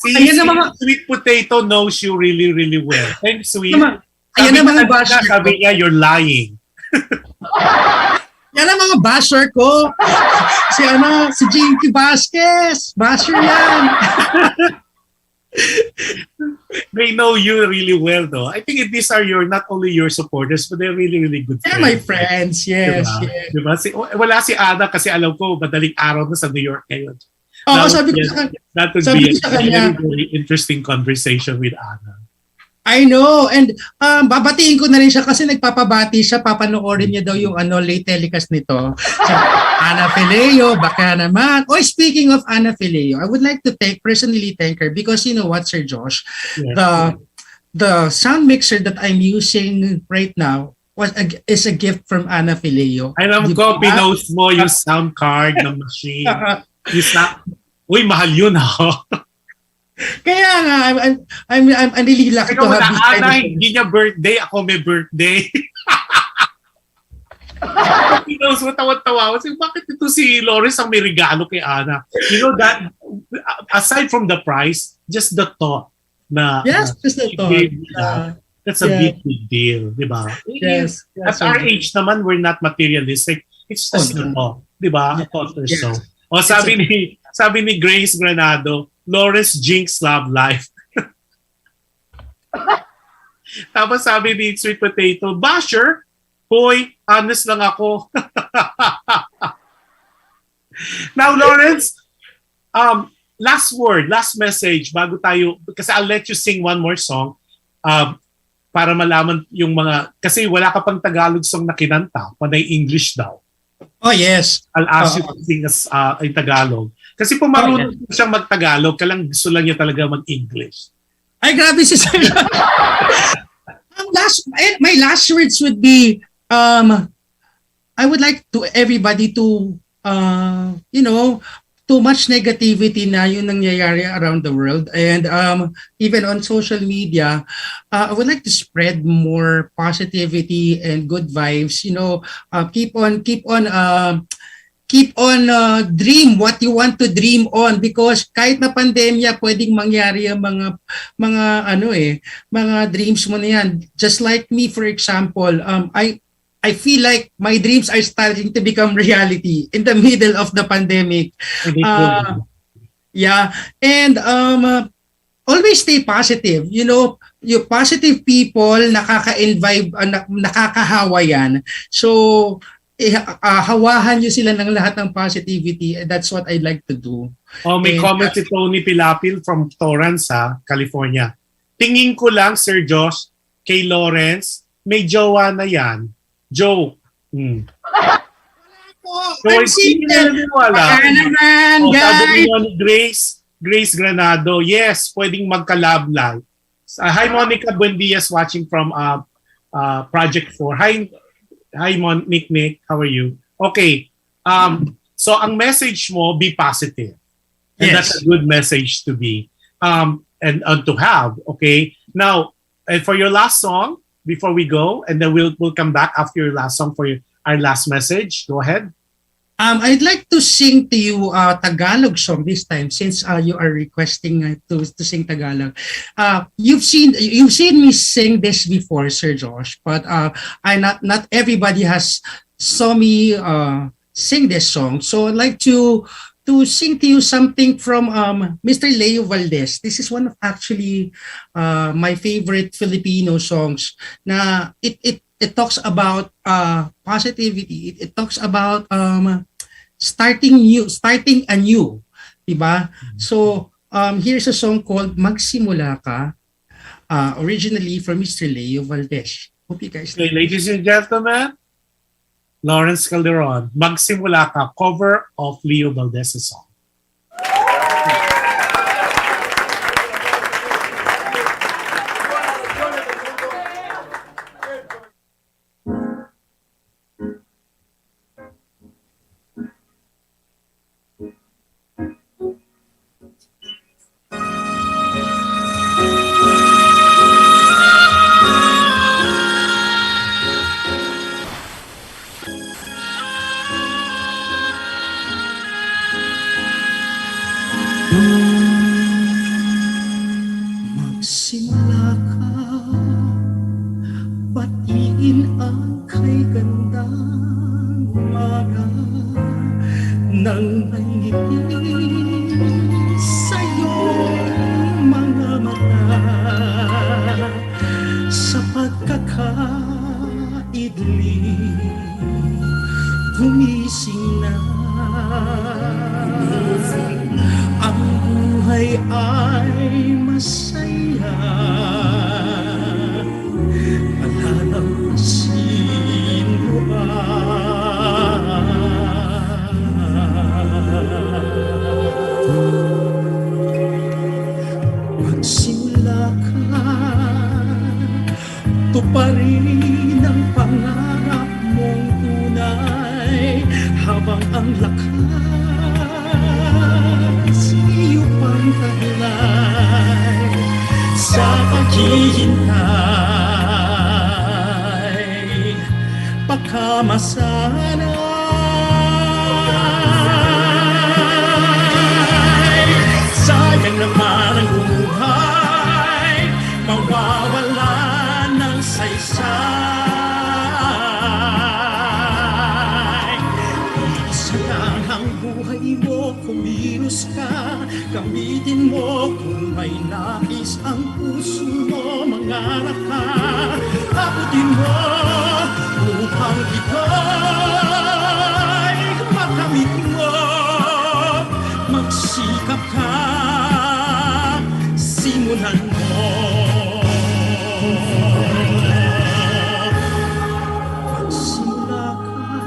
Si Sweet Potato knows you really, really well. Thanks, Sweet. Ayan na mga basher ko. Sabi niya, you're lying. Yan ang mga basher ko. Si Jinky Vasquez. Basher yan. They know you really well, though. I think these are not only your supporters, but they're really, really good friends. They're my friends, yes. Diba? Wala si Ana kasi alam ko, madaling araw na sa New York ngayon. Sabi ko sa kanya. That would be a very, very interesting conversation with Ana. I know. And babatiin ko na rin siya kasi nagpapabati siya. Papanoorin niya daw yung late telecast nito. So, Ana Fileo, baka naman. Speaking of Ana Fileo, I would like to personally thank her because you know what, Sir Josh? Yes. The sound mixer that I'm using right now is a gift from Ana Fileo. Alam ko, pinost mo yung sound card ng machine. Uy, mahal yun Kaya nga, I'm really lucky to have this kind of thing. Hindi niya birthday, ako may birthday. Pinost mo, tawa-tawa. Bakit ito si Lawrence ang may regalo kay Ana? You know that, aside from the price, just the thought na just the thought. That's a big deal, di ba? Yes. At our age naman, we're not materialistic. It's just the thought, di ba? A thought or so. Sabi ni Grace Granado, Lawrence Jinx Love Life. Tapos sabi ni Sweet Potato, Basher, hoy, honest lang ako. Now, Lawrence, last word, last message bago tayo, kasi I'll let you sing one more song para malaman yung mga, kasi wala ka pang Tagalog song na kinanta, panay English daw. Oh, yes. I'll ask you to sing in Tagalog. Kasi kung marunong siyang mag-Tagalog, gusto lang niya talaga mag-English. Ay, grabe si Sir. My last words would be, I would like to everybody to too much negativity na yung nangyayari around the world, and even on social media, I would like to spread more positivity and good vibes. Keep on dream what you want to dream on, because kahit na pandemya pwedeng mangyari ang mga dreams mo na yan. Just like me, for example, I feel like my dreams are starting to become reality in the middle of the pandemic. And always stay positive. Yung positive people, nakaka-vibe, nakakahawa yan. So hawahan nyo sila ng lahat ng positivity, and that's what I'd like to do. May comment si Tony Pilapil from Torrance, California. Tingin ko lang, Sir Josh, kay Lawrence, may jowa na yan. Joe. I'm single. Baka naman, guys. Grace Granado. Yes, pwedeng magka-love life. Hi, Monica Buendias watching from Project 4. Hi, Nick. How are you? Okay. So ang message mo, be positive. And that's a good message to be and to have. Okay. Now, and for your last song, before we go, and then we'll come back after your last song for our last message. Go ahead. I'd like to sing to you a Tagalog song this time, since you are requesting to sing Tagalog. You've seen me sing this before, Sir Josh, but not everybody has saw me sing this song. So I'd like to sing to you something from Mr. Leo Valdez. This is one of actually my favorite Filipino songs. Na it talks about positivity. It talks about starting anew, diba? So here's a song called Magsimula Ka, originally from Mr. Leo Valdez. Hope you guys like. Ladies and gentlemen, Lawrence Calderon, Magsimula Ka, cover of Leo Valdez's song. Magsimula ka, batiin ang kay gandang umaga nang may ngiti sa'yong mga mata sa pagkakaidli gumising na. Ang buhay ay masaya, palalampasin mo ba? Magsimula ka, tuparin ang pangarap mong tunay, habang ang lakas iyo pang taglay sa paghihintay, pagkamasanay. Sayang naman ang buhay, mawawala ng saysay. Isa lang ang buhay mo, kumilos ka, gamitin mo kung may nais ang puso mo, mangarap ka, abutin mo upang ito'y makamit mo. Magsikap ka, simulan mo. Magsimula ka,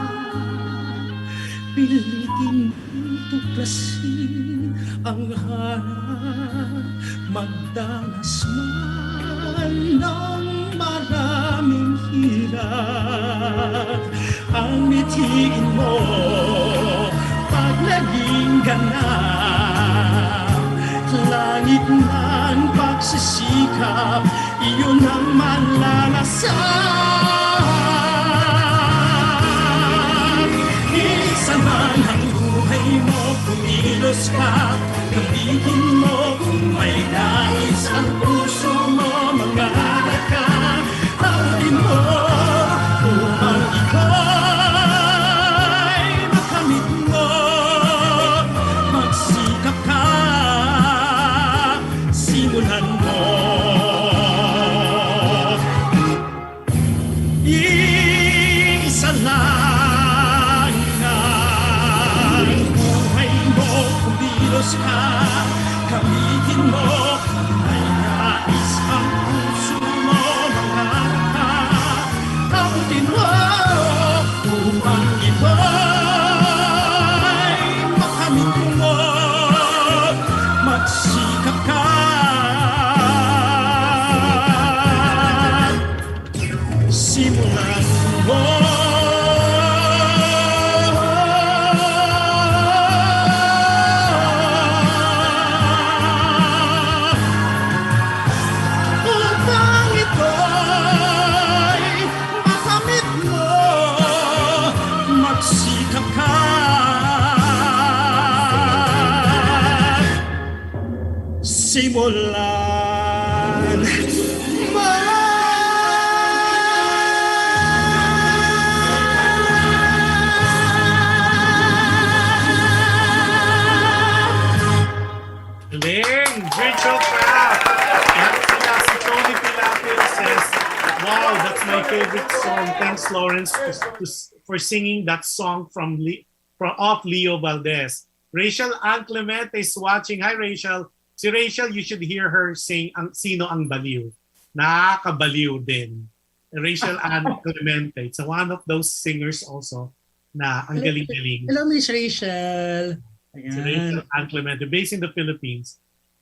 pilitin mong tuklasin ang hanap, magdanas man ng maraming hirap. Ang mitiin mo pag naging ganap. Langit man pagsisikap, iyon ang malalasap. Isa man ang buhay mo, kumilos ka. Gamitin mo kung may nais ang puso mo, mangarap ka. Tawagin mo upang ika'y makamit mo. Magsikap ka, simulan mo. Isa lang ang buhay mo, kumilos ka. Gamitin mo kung may nais ang puso mo, mangarap ka. Taputin mo upang iba'y makamit mo. Magsikap ka, simulan mo. Upang ito'y makamit mo, magsikap ka. Simulan mo. Ling, virtual crowd. Yan sila si Tony Pilapil says, wow, that's my favorite song. Thanks, Lawrence, for singing that song from off Leo Valdez. Rachel Ann Clemente is watching. Hi, Rachel. Si Rachel, you should hear her sing Sino ang Baliw. Nakakabaliw din. Rachel Ann Clemente. It's one of those singers also na ang galing-galing. Hello, Miss Rachel. Si Rachel Ann Clemente, based in the Philippines.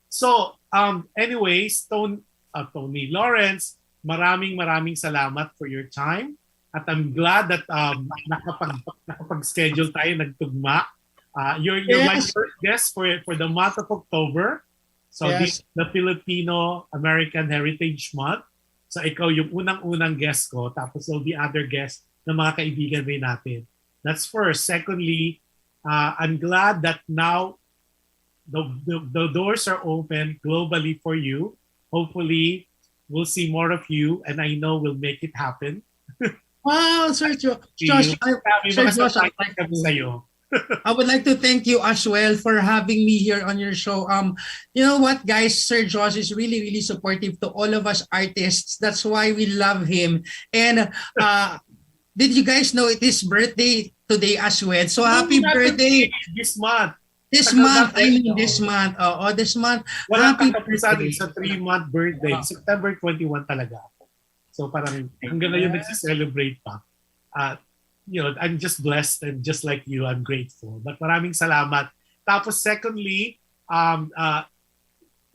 So, anyways, Tony Lawrence, maraming salamat for your time. At I'm glad that nakapag-schedule tayo, nagtugma. You're my first guest for the month of October. So this is the Filipino-American Heritage Month. So ikaw yung unang-unang guest ko. Tapos there'll be other guests na mga kaibigan rin natin. That's first. Secondly, I'm glad that now the doors are open globally for you. Hopefully, we'll see more of you, and I know we'll make it happen. Wow, Sir Josh, I would like to thank you as well for having me here on your show. You know what, guys? Sir Josh is really supportive to all of us artists. That's why we love him. And did you guys know it is birthday today as well? So happy birthday this month. This month. This month. Walang Happy katapusan birthday. sa 3-month birthday. September 21 talaga. So parang hanggang ngayon nagsi-celebrate pa. You know, I'm just blessed and just like you, I'm grateful. But maraming salamat. Tapos secondly,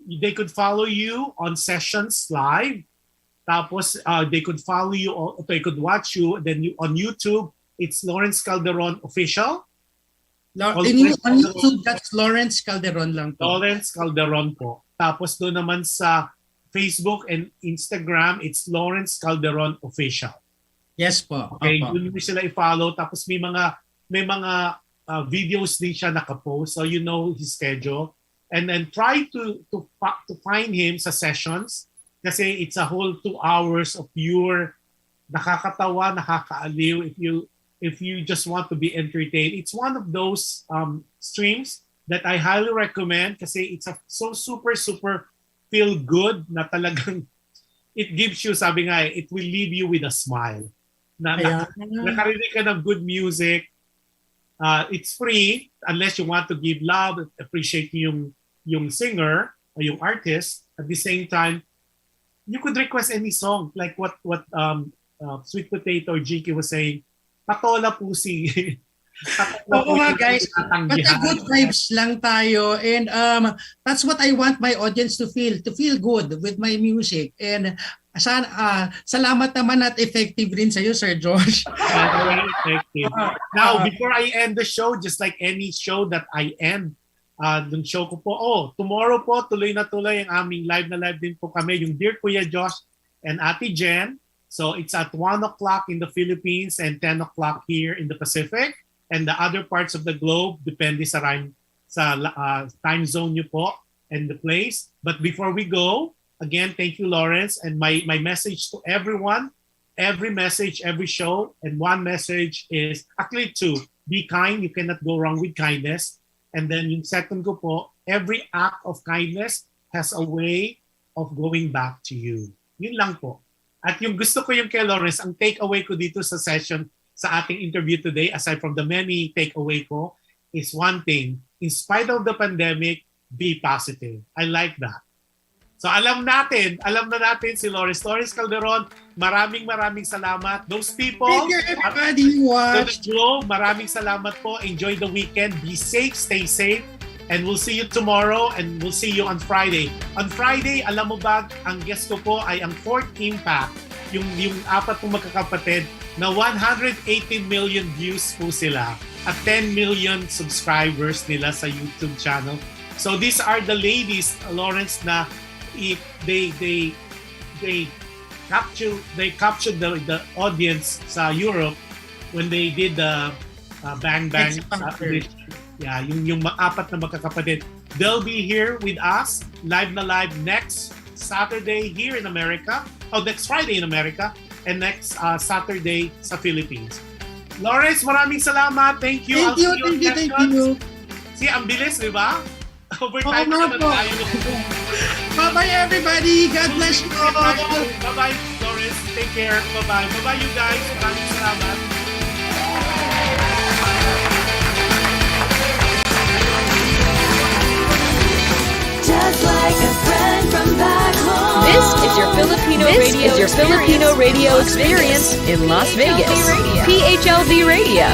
they could follow you on sessions live. Tapos they could follow you, they could watch you. Then on YouTube, it's Lawrence Calderon Official. On YouTube, that's Lawrence Calderon lang po. Lawrence Calderon po. Tapos doon naman sa Facebook and Instagram, it's Lawrence Calderon Official. Yes po. Okay, doon mo sila i-follow. Tapos may mga videos din siya nakapost, so you know his schedule. And then try to find him sa sessions kasi it's a whole 2 hours of pure nakakatawa, nakakaaliw. If you just want to be entertained, it's one of those streams that I highly recommend kasi it's so super feel good na talagang it gives you, sabi nga, it will leave you with a smile. Nakarinig ka ng good music. It's free unless you want to give love, appreciate yung singer or yung artist. At the same time, you could request any song like what Sweet Potato or Jinky was saying. Patola Pusi. Oo nga guys, basta good vibes lang tayo and that's what I want my audience to feel good with my music and salamat naman at effective rin sa'yo, Sir Josh. Very effective. Now, before I end the show, just like any show that I end, yung show ko po, tomorrow po, tuloy na tuloy ang aming live na live din po kami, yung Dear Kuya Josh and Ate Jen. So it's at 1 o'clock in the Philippines and 10 o'clock here in the Pacific. And the other parts of the globe, depende sa time zone nyo po and the place. But before we go, again, thank you, Lawrence. And my message to everyone, every message, every show, and one message is, actually two, be kind. You cannot go wrong with kindness. And then yung second ko po, every act of kindness has a way of going back to you. Yun lang po. At yung gusto ko yung kay Lawrence, ang takeaway ko dito sa session, sa ating interview today, aside from the many takeaway ko, is one thing. In spite of the pandemic, be positive. I like that. So alam na natin si Lawrence Calderon. Maraming salamat. Those people, thank you everybody who watched. Maraming salamat po. Enjoy the weekend. Be safe, stay safe. And we'll see you tomorrow and we'll see you on Friday. On Friday, alam mo ba, ang guest ko po ay ang Fourth Impact. Yung apat pong magkakapatid na 180 million views po sila at 10 million subscribers nila sa YouTube channel. So these are the ladies, Lawrence, na they captured the audience sa Europe when they did the Bang Bang edition. Yeah, yung apat na magkakapatid. They'll be here with us live next Saturday here in America. Next Friday in America and next Saturday sa Philippines. Lawrence, maraming salamat. Thank you. Thank you. See, ang bilis, di ba? Overtime naman tayo. Bye-bye everybody. God bless you all. Bye-bye, Lawrence. Take care. Bye-bye. Bye-bye, you guys. Maraming salamat. Just like a friend from back home. This is your Filipino radio experience in Las Vegas. PHLV Radio.